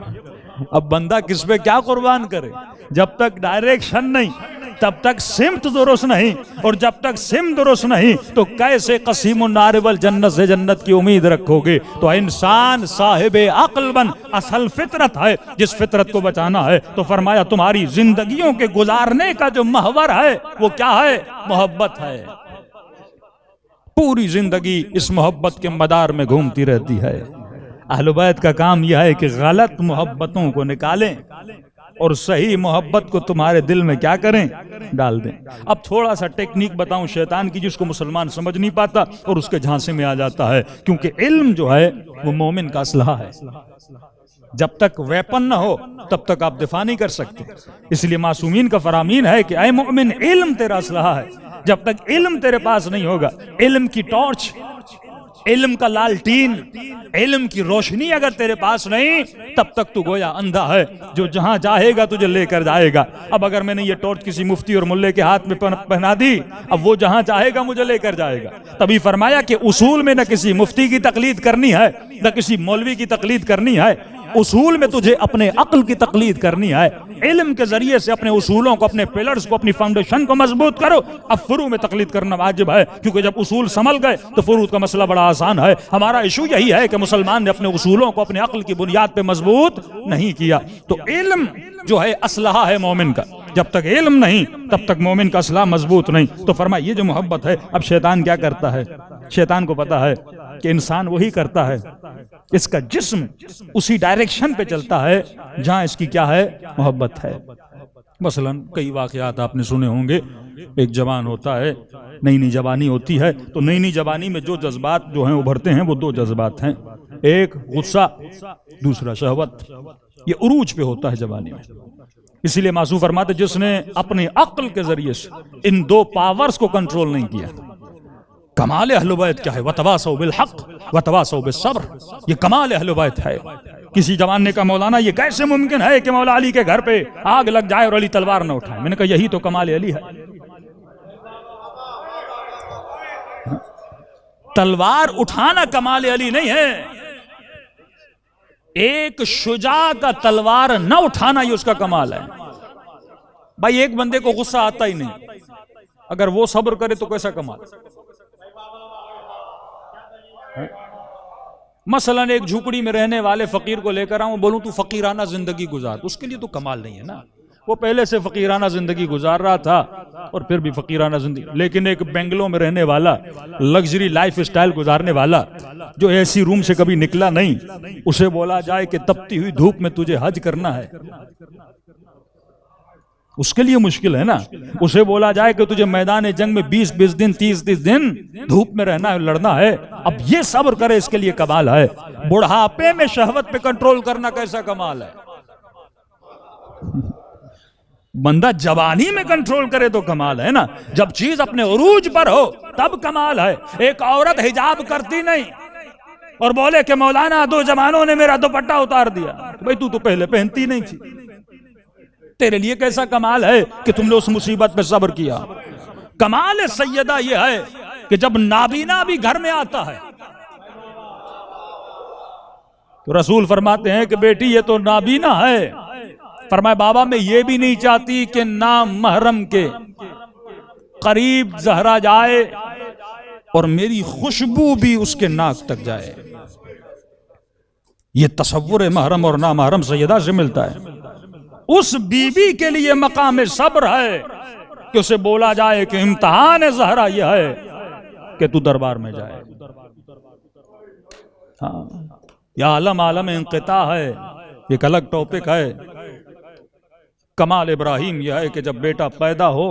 اب بندہ کس پہ کیا قربان کرے؟ جب تک ڈائریکشن نہیں تب تک سمت درست نہیں، اور جب تک سمت درست نہیں تو کیسے قسیم النار والجنت سے جنت کی امید رکھو گے؟ تو انسان صاحب عقل بن. اصل فطرت ہے جس فطرت کو بچانا ہے. تو فرمایا تمہاری زندگیوں کے گزارنے کا جو محور ہے وہ کیا ہے؟ محبت ہے. پوری زندگی اس محبت کے مدار میں گھومتی رہتی ہے. اہل بیت کا کام یہ ہے کہ غلط محبتوں کو نکالیں اور صحیح محبت کو تمہارے دل میں کیا کریں؟ ڈال دیں۔ اب تھوڑا سا ٹیکنیک بتاؤں شیطان کی جس کو مسلمان سمجھ نہیں پاتا اور اس کے جھانسے میں آ جاتا ہے، کیونکہ علم جو ہے وہ مومن کا اسلحہ ہے۔ جب تک ویپن نہ ہو تب تک آپ دفاع نہیں کر سکتے، اس لیے معصومین کا فرامین ہے کہ اے مومن علم تیرا اسلحہ ہے۔ جب تک علم تیرے پاس نہیں ہوگا، علم کی ٹارچ، علم کا لالٹین، علم کی روشنی اگر تیرے پاس نہیں، تب تک تو گویا اندھا ہے جو جہاں چاہے گا تجھے لے کر جائے گا۔ اب اگر میں نے یہ ٹارچ کسی مفتی اور ملے کے ہاتھ میں پہنا دی، اب وہ جہاں چاہے گا مجھے لے کر جائے گا۔ تبھی فرمایا کہ اصول میں نہ کسی مفتی کی تقلید کرنی ہے، نہ کسی مولوی کی تقلید کرنی ہے، اصول میں تجھے اپنے عقل کی تقلید کرنی ہے۔ علم کے ذریعے سے اپنے اصولوں کو، اپنے پلرز کو، اپنی فاؤنڈیشن کو مضبوط کرو۔ اب فروع میں تقلید کرنا واجب ہے، کیونکہ جب اصول سنبھل گئے تو فروع کا مسئلہ بڑا آسان ہے۔ ہمارا ایشو یہی ہے کہ مسلمان نے اپنے اصولوں کو اپنے عقل کی بنیاد پہ مضبوط نہیں کیا۔ تو علم جو ہے اسلحہ ہے مومن کا، جب تک علم نہیں تب تک مومن کا اسلحہ مضبوط نہیں۔ تو فرمایا یہ جو محبت ہے، اب شیطان کیا کرتا ہے؟ شیطان کو پتا ہے کہ انسان وہی کرتا ہے، اس کا جسم اسی ڈائریکشن پہ چلتا ہے جہاں اس کی کیا ہے؟ محبت ہے۔ مثلا کئی واقعات آپ نے سنے ہوں گے، ایک جوان ہوتا ہے، نئی نئی جوانی ہوتی ہے، تو نئی نئی جوانی میں جو جذبات جو ہیں ابھرتے ہیں وہ دو جذبات ہیں، ایک غصہ، دوسرا شہوت۔ یہ عروج پہ ہوتا ہے جوانی میں، اسی لیے معصوم فرماتے جس نے اپنے عقل کے ذریعے سے ان دو پاورز کو کنٹرول نہیں کیا۔ کمال اہل بیت کیا ہے؟ وتواصوا بالحق وتواصوا بالصبر، یہ کمال اہل بیت ہے۔ کسی جوان نے کہا مولانا یہ کیسے ممکن ہے کہ مولا علی کے گھر پہ آگ لگ جائے اور علی تلوار نہ اٹھائے؟ میں نے کہا یہی تو کمال علی ہے۔ تلوار اٹھانا کمال علی نہیں ہے، ایک شجاع کا تلوار نہ اٹھانا یہ اس کا کمال ہے۔ بھائی ایک بندے کو غصہ آتا ہی نہیں، اگر وہ صبر کرے تو کیسا کمال؟ مثلا ایک جھوپڑی میں رہنے والے فقیر کو لے کر آؤں، بولوں تو فقیرانہ زندگی گزار، اس کے لیے تو کمال نہیں ہے نا، وہ پہلے سے فقیرانہ زندگی گزار رہا تھا اور پھر بھی فقیرانہ زندگی۔ لیکن ایک بنگلو میں رہنے والا، لگژری لائف اسٹائل گزارنے والا، جو ایسی روم سے کبھی نکلا نہیں، اسے بولا جائے کہ تپتی ہوئی دھوپ میں تجھے حج کرنا ہے، اس کے لیے مشکل ہے نا۔ اسے بولا جائے کہ تجھے میدان جنگ میں 20 دن 30 دن دھوپ میں رہنا ہے، لڑنا ہے، اب یہ صبر کرے، اس کے لیے کمال ہے۔ بڑھاپے میں شہوت پہ کنٹرول کرنا کیسا کمال ہے؟ بندہ جوانی میں کنٹرول کرے تو کمال ہے نا، جب چیز اپنے عروج پر ہو تب کمال ہے۔ ایک عورت حجاب کرتی نہیں اور بولے کہ مولانا دو جوانوں نے میرا دوپٹہ اتار دیا، بھئی تو پہلے پہنتی نہیں تھی، تیرے لیے کیسا کمال ہے کہ تم نے اس مصیبت پہ صبر کیا؟ کمال سیدہ یہ ہے کہ جب نابینا بھی گھر میں آتا ہے تو رسول فرماتے ہیں کہ بیٹی یہ تو نابینا ہے، فرمایا بابا میں یہ بھی نہیں چاہتی کہ نامحرم کے قریب زہرا جائے اور میری خوشبو بھی اس کے ناک تک جائے۔ یہ تصور محرم اور نامحرم سیدہ سے ملتا ہے۔ اس بی بی کے لیے مقام صبر ہے کہ اسے بولا جائے کہ امتحان زہرا یہ ہے کہ تو دربار میں جائے۔ ہاں یہ عالم انقطاع ہے، ایک الگ ٹاپک ہے۔ کمال ابراہیم یہ ہے کہ جب بیٹا پیدا ہو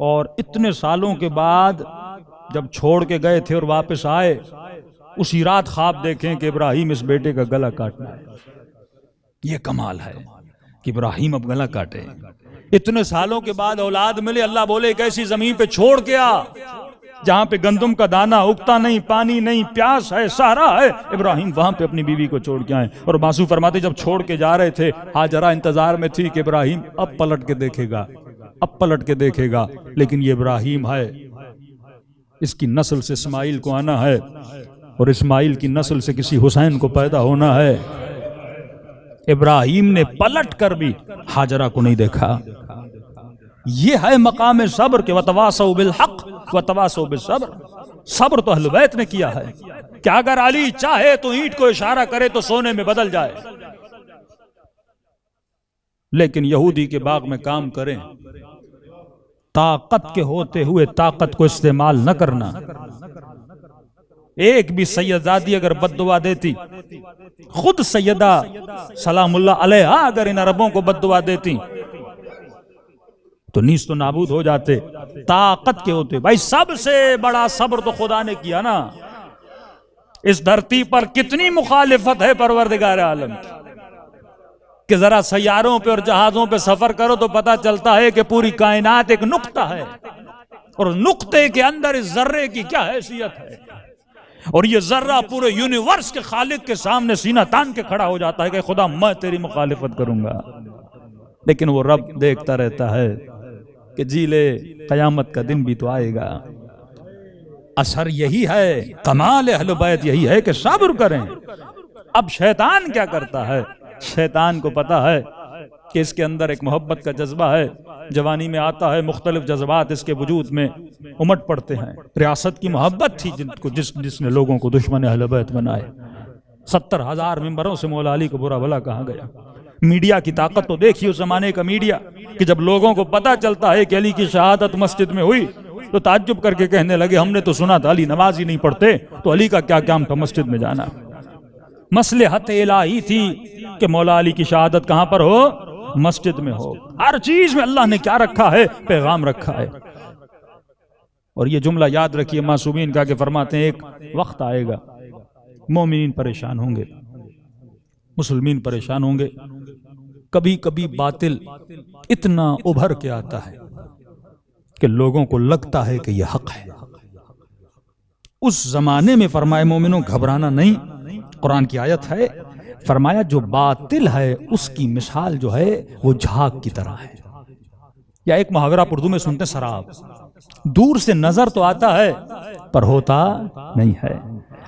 اور اتنے سالوں کے بعد جب چھوڑ کے گئے تھے اور واپس آئے، اسی رات خواب دیکھیں کہ ابراہیم اس بیٹے کا گلا کاٹنا ہے۔ یہ کمال ہے کہ ابراہیم اب گلا کاٹے، اتنے سالوں کے بعد اولاد ملے، اللہ بولے ایک ایسی زمین پہ چھوڑ کے آ جہاں پہ گندم کا دانہ اگتا نہیں، پانی نہیں، پیاس ہے، صحرا ہے۔ ابراہیم وہاں پہ اپنی بیوی کو چھوڑ کے آئے، اور معصوم فرماتے جب چھوڑ کے جا رہے تھے ہاجرہ انتظار میں تھی کہ ابراہیم اب پلٹ کے دیکھے گا، اب پلٹ کے دیکھے گا، لیکن یہ ابراہیم ہے، اس کی نسل سے اسماعیل کو آنا ہے اور اسماعیل کی نسل سے کسی حسین کو پیدا ہونا ہے۔ ابراہیم نے پلٹ کر بھی ہاجرہ کو نہیں دیکھا۔ یہ ہے مقام صبر کے وتواصوا بالحق وتواصوا بالصبر۔ صبر تو اہل بیت نے کیا ہے کہ اگر علی چاہے تو اینٹ کو اشارہ کرے تو سونے میں بدل جائے، لیکن یہودی کے باغ میں کام کریں، طاقت کے ہوتے ہوئے طاقت کو استعمال نہ کرنا، ایک بھی سیدزادی اگر بد دعا دیتی، خود سیدہ سلام اللہ علیہا اگر ان عربوں کو بد دعا دیتی تو نیست و نابود ہو جاتے، طاقت کے ہوتے۔ بھائی سب سے بڑا صبر تو خدا نے کیا نا، اس دھرتی پر کتنی مخالفت ہے پروردگار عالم کہ ذرا سیاروں پہ اور جہازوں پہ سفر کرو تو پتا چلتا ہے کہ پوری کائنات ایک نقطہ ہے، اور نقطے کے اندر اس ذرے کی کیا حیثیت ہے، اور یہ ذرہ پورے یونیورس کے خالق کے سامنے سینہ تان کے کھڑا ہو جاتا ہے کہ خدا میں تیری مخالفت کروں گا، لیکن وہ رب دیکھتا رہتا ہے کہ جی لے، قیامت کا دن بھی تو آئے گا۔ اثر یہی ہے، کمال اہل بیت یہی ہے کہ صبر کریں۔ اب شیطان کیا کرتا ہے؟ شیطان کو پتا ہے کہ اس کے اندر ایک محبت کا جذبہ ہے، جوانی میں آتا ہے، مختلف جذبات اس کے وجود میں امٹ پڑتے ہیں۔ ریاست کی محبت تھی جس نے لوگوں کو دشمن اہل بیت بنائے۔ 70,000 ممبروں سے مولا علی کو برا بھلا کہا گیا۔ میڈیا کی طاقت تو دیکھیے اس زمانے کا میڈیا، کہ جب لوگوں کو پتا چلتا ہے کہ علی کی شہادت مسجد میں ہوئی تو تعجب کر کے کہنے لگے ہم نے تو سنا تھا علی نماز ہی نہیں پڑھتے، تو علی کا کیا کام تھا مسجد میں جانا؟ مصلحت الہی تھی کہ مولا علی کی شہادت کہاں پر ہو؟ مسجد میں ہو۔ ہر چیز میں اللہ نے کیا رکھا ہے؟ پیغام رکھا ہے۔ اور یہ جملہ یاد رکھیے معصومین کا کہ فرماتے ہیں ایک وقت آئے گا مومنین پریشان ہوں گے، مسلمین پریشان ہوں گے، کبھی کبھی باطل اتنا ابھر کے آتا ہے کہ لوگوں کو لگتا ہے کہ یہ حق ہے۔ اس زمانے میں فرمائے مومنوں گھبرانا نہیں، قرآن کی آیت ہے، فرمایا جو باطل ہے اس کی مثال جو ہے وہ جھاگ کی طرح ہے، یا ایک محاورہ آپ اردو میں سنتے سراب، دور سے نظر تو آتا ہے پر ہوتا نہیں ہے۔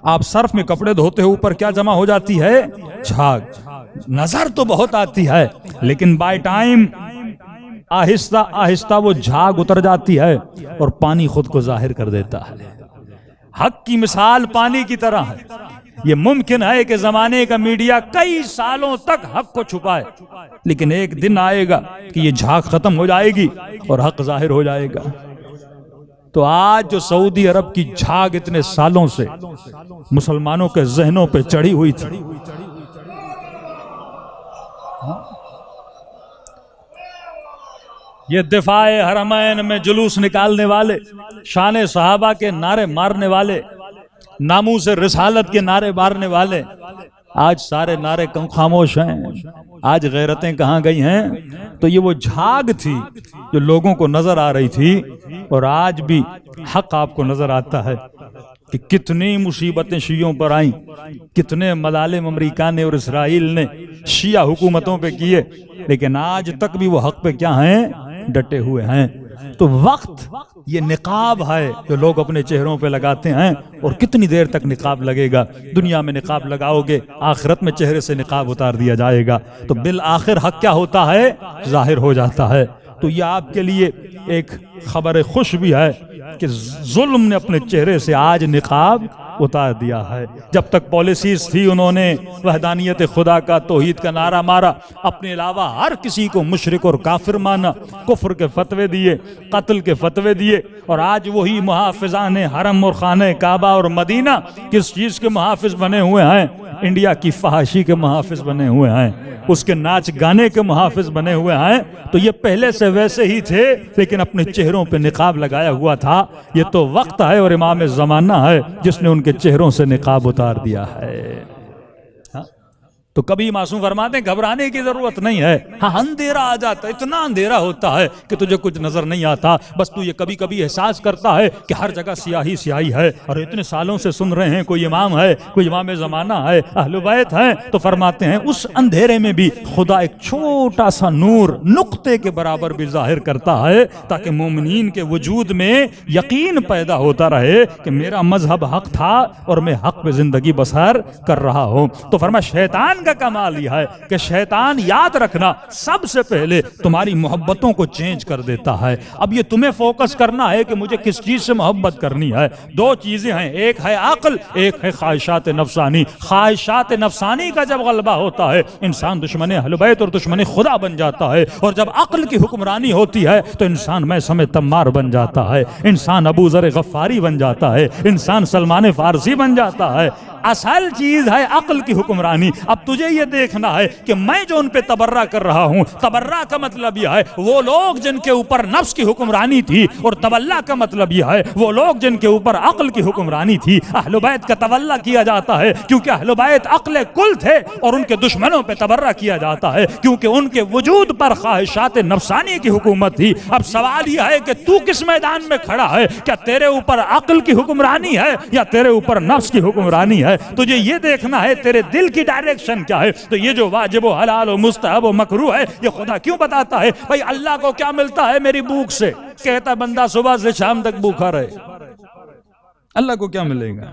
آپ صرف میں کپڑے دھوتے ہو اوپر کیا جمع ہو جاتی ہے؟ جھاگ۔ نظر تو بہت آتی ہے لیکن بائی ٹائم آہستہ آہستہ وہ جھاگ اتر جاتی ہے اور پانی خود کو ظاہر کر دیتا ہے۔ حق کی مثال پانی کی طرح ہے۔ یہ ممکن ہے کہ زمانے کا میڈیا کئی سالوں تک حق کو چھپائے، لیکن ایک دن آئے گا کہ یہ جھاگ ختم ہو جائے گی اور حق ظاہر ہو جائے گا۔ تو آج جو سعودی عرب کی جھاگ اتنے سالوں سے مسلمانوں کے ذہنوں پہ چڑھی ہوئی تھی، یہ دفاع حرمین میں جلوس نکالنے والے، شان صحابہ کے نعرے مارنے والے، ناموس رسالت کے نعرے مارنے والے، آج سارے نعرے خاموش ہیں۔ آج غیرتیں کہاں گئی ہیں؟ تو یہ وہ جھاگ تھی جو لوگوں کو نظر آ رہی تھی، اور آج بھی حق آپ کو نظر آتا ہے کہ کتنی مصیبتیں شیعوں پر آئیں، کتنے مظالم امریکہ نے اور اسرائیل نے شیعہ حکومتوں پہ کیے، لیکن آج تک بھی وہ حق پہ کیا ہیں؟ ڈٹے ہوئے ہیں۔ تو وقت یہ نقاب ہے جو لوگ اپنے چہروں پہ لگاتے ہیں، اور کتنی دیر تک نقاب لگے گا؟ دنیا میں نقاب لگاؤ گے، آخرت میں چہرے سے نقاب اتار دیا جائے گا، تو بالآخر حق کیا ہوتا ہے؟ ظاہر ہو جاتا ہے۔ تو یہ آپ کے لیے ایک خبر خوش بھی ہے کہ ظلم نے اپنے چہرے سے آج نقاب اتار دیا ہے۔ جب تک پالیسیز تھی انہوں نے وحدانیت خدا کا، توحید کا نعرہ مارا، اپنے علاوہ ہر کسی کو مشرک اور کافر مانا، کفر کے فتوے دیے، قتل کے فتوے دیے، اور آج وہی محافظان حرم اور خانہ کعبہ اور مدینہ کس چیز کے محافظ بنے ہوئے ہیں؟ انڈیا کی فحاشی کے محافظ بنے ہوئے ہیں، اس کے ناچ گانے کے محافظ بنے ہوئے ہیں۔ تو یہ پہلے سے ویسے ہی تھے لیکن اپنے چہروں پہ نقاب لگایا ہوا تھا۔ یہ تو وقت ہے اور امام زمانہ ہے جس نے ان کے چہروں سے نقاب اتار دیا ہے۔ تو کبھی معصوم فرماتے ہیں گھبرانے کی ضرورت نہیں ہے۔ ہاں اندھیرا آ جاتا ہے، اتنا اندھیرا ہوتا ہے کہ تجھے کچھ نظر نہیں آتا، بس تو یہ کبھی کبھی احساس کرتا ہے کہ ہر جگہ سیاہی سیاہی ہے، اور اتنے سالوں سے سن رہے ہیں کوئی امام ہے، کوئی امام زمانہ ہے، اہل بیت ہیں، تو فرماتے ہیں اس اندھیرے میں بھی خدا ایک چھوٹا سا نور نقطے کے برابر بھی ظاہر کرتا ہے، تاکہ مومنین کے وجود میں یقین پیدا ہوتا رہے کہ میرا مذہب حق تھا اور میں حق پہ زندگی بسر کر رہا ہوں۔ تو فرمایا شیطان شیطان کا کمال یہ ہے کہ شیطان یاد رکھنا سب سے پہلے تمہاری محبتوں کو چینج کر دیتا ہے. اب یہ تمہیں فوکس کرنا ہے کہ مجھے کس چیز سے محبت کرنی ہے. دو چیزیں ہیں، ایک ہے عقل، ایک ہے خواہشات نفسانی. خواہشات نفسانی کا جب غلبہ ہوتا ہے انسان دشمن اہل بیت اور دشمن خدا بن جاتا ہے، اور جب عقل کی حکمرانی ہوتی ہے تو انسان میں سمے تمار بن جاتا ہے، انسان ابو ذر غفاری بن جاتا ہے، انسان سلمان فارسی بن جاتا ہے. اصل چیز ہے عقل کی حکمرانی. اب تجھے یہ دیکھنا ہے کہ میں جو ان پہ تبرہ کر رہا ہوں، تبرہ کا مطلب یہ ہے وہ لوگ جن کے اوپر نفس کی حکمرانی تھی، اور تولا کا مطلب یہ ہے وہ لوگ جن کے اوپر عقل کی حکمرانی تھی. اہل بیت کا تولا کیا جاتا ہے کیونکہ اہل بیت عقل کل تھے، اور ان کے دشمنوں پہ تبرہ کیا جاتا ہے کیونکہ ان کے وجود پر خواہشات نفسانی کی حکومت تھی. اب سوال یہ ہے کہ تو کس میدان میں کھڑا ہے؟ کیا تیرے اوپر عقل کی حکمرانی ہے یا تیرے اوپر نفس کی حکمرانی ہے؟ تجھے یہ دیکھنا ہے تیرے دل کی ڈائریکشن کیا ہے. تو یہ جو واجب و حلال و مستحب و مکروہ ہے یہ خدا کیوں بتاتا ہے؟ بھائی اللہ کو کیا ملتا ہے میری بھوک سے؟ کہتا بندہ صبح سے شام تک بھوکا رہے. اللہ کو کیا ملے گا؟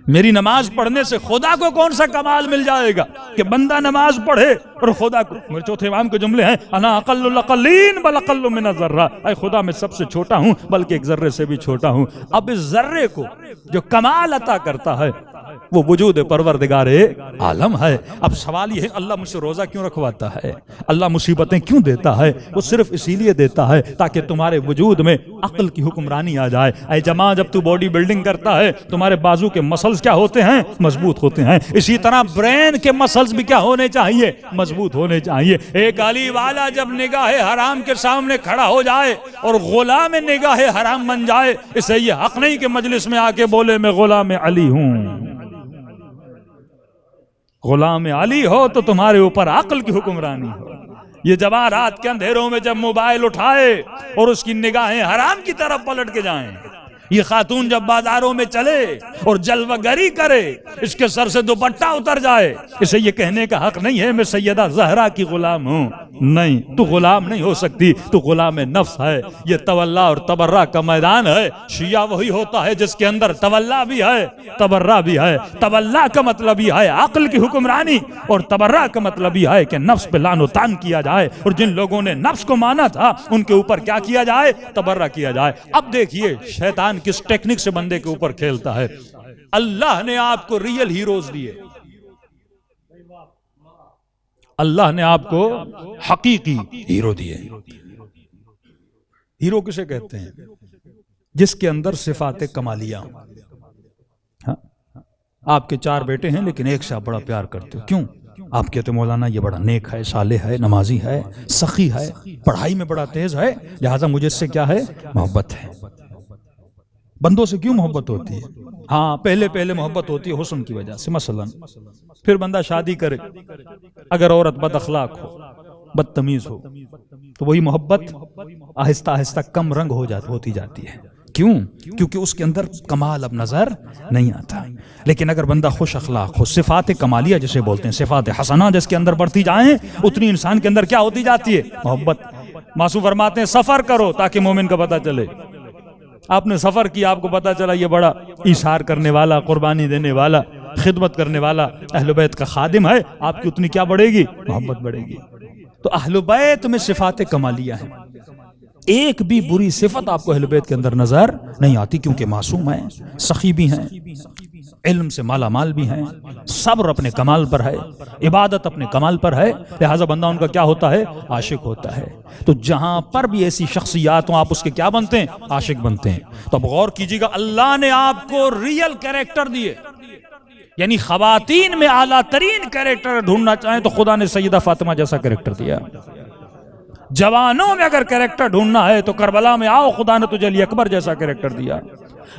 میری نماز پڑھنے سے خدا کو کون سا کمال مل جائے گا کہ بندہ نماز پڑھے اور خدا کو؟ میرے چوتھے امام کے جملے ہیں، انا اقل الاقلین بل اقل من الذرہ. اے خدا میں سب سے چھوٹا ہوں بلکہ ایک ذرے سے بھی چھوٹا ہوں. اب اس ذرے کو جو کمال عطا کرتا ہے وہ وجود پروردگار عالم ہے. اب سوال یہ ہے اللہ مجھ سے روزہ کیوں رکھواتا ہے؟ اللہ مصیبتیں کیوں دیتا ہے؟ وہ صرف اسی لیے دیتا ہے تاکہ تمہارے وجود میں عقل کی حکمرانی آ جائے. اے جماعت، جب تو باڈی بلڈنگ کرتا ہے تمہارے بازو کے مسلز کیا ہوتے ہیں؟ مضبوط ہوتے ہیں. اسی طرح برین کے مسلز بھی کیا ہونے چاہیے؟ مضبوط ہونے چاہیے. ایک علی والا جب نگاہ حرام کے سامنے کھڑا ہو جائے اور غلام نگاہ حرام بن جائے، اسے یہ حق نہیں کہ مجلس میں آ کے بولے میں غلام علی ہوں. غلام علی ہو تو تمہارے اوپر عقل کی حکمرانی ہو. یہ جوان رات کے اندھیروں میں جب موبائل اٹھائے اور اس کی نگاہیں حرام کی طرف پلٹ کے جائیں، یہ خاتون جب بازاروں میں چلے اور جلوہ گری کرے، اس کے سر سے دوپٹہ اتر جائے، اسے یہ کہنے کا حق نہیں ہے میں سیدہ زہرا کی غلام ہوں. نہیں، تو غلام نہیں ہو سکتی، تو غلام نفس ہے. یہ تولا اور تبرہ کا میدان ہے. شیعہ وہی ہوتا ہے جس کے اندر تولا بھی ہے تبرہ بھی ہے. تولا کا مطلب یہ ہے عقل کی حکمرانی، اور تبرہ کا مطلب یہ ہے کہ نفس پہ لعن و طعن کیا جائے، اور جن لوگوں نے نفس کو مانا تھا ان کے اوپر کیا کیا جائے؟ تبرہ کیا جائے. اب دیکھیے شیطان کس ٹیکنک سے بندے کے اوپر کھیلتا ہے. اللہ نے آپ کو ریئل ہیروز دیے، اللہ نے آپ کو حقیقی ہیرو دیے. ہیرو کسے کہتے ہیں؟ جس کے اندر صفات کمالیہ. آپ کے 4 بیٹے ہیں لیکن ایک سے آپ بڑا پیار کرتے ہو. کیوں؟ آپ کہتے مولانا یہ بڑا نیک ہے، صالح ہے، نمازی ہے، سخی ہے، پڑھائی میں بڑا تیز ہے، لہٰذا مجھے اس سے کیا ہے؟ محبت ہے. بندوں سے کیوں محبت ہوتی ہے؟ ہاں پہلے محبت ہوتی ہے حسن کی وجہ سے. مثلا پھر بندہ شادی کرے، اگر عورت بد اخلاق ہو، بدتمیز ہو، تو وہی محبت آہستہ آہستہ کم رنگ ہوتی جاتی ہے. کیوں؟ کیونکہ اس کے اندر کمال اب نظر نہیں آتا. لیکن اگر بندہ خوش اخلاق ہو، صفات کمالیہ جسے بولتے ہیں، صفات حسنہ جس کے اندر بڑھتی جائیں، اتنی انسان کے اندر کیا ہوتی جاتی ہے؟ محبت. معصوم فرماتے ہیں سفر کرو تاکہ مومن کا پتہ چلے. آپ نے سفر کیا، آپ کو پتا چلا یہ بڑا ایثار کرنے والا، قربانی دینے والا، خدمت کرنے والا اہل بیت کا خادم ہے، آپ کی اتنی کیا بڑھے گی؟ محبت بڑھے گی. تو اہل بیت میں صفات کمالیہ ہیں. ایک بھی بری صفت آپ کو اہل بیت کے اندر نظر نہیں آتی، کیونکہ معصوم ہیں، سخی بھی ہیں، علم سے مالا مال بھی ہیں، صبر اپنے کمال پر ہے، عبادت اپنے کمال پر ہے، لہٰذا بندہ ان کا کیا ہوتا ہے؟ عاشق ہوتا ہے. تو جہاں پر بھی ایسی شخصیات ہوں آپ اس کے کیا بنتے ہیں؟ عاشق بنتے ہیں. تو اب غور کیجیے گا، اللہ نے آپ کو ریئل کریکٹر دیے. یعنی خواتین میں اعلیٰ ترین کریکٹر ڈھونڈنا چاہیں تو خدا نے سیدہ فاطمہ جیسا کریکٹر دیا. جوانوں میں اگر کریکٹر ڈھونڈنا ہے تو کربلا میں آؤ، خدا نے تجھے علی اکبر جیسا کریکٹر دیا.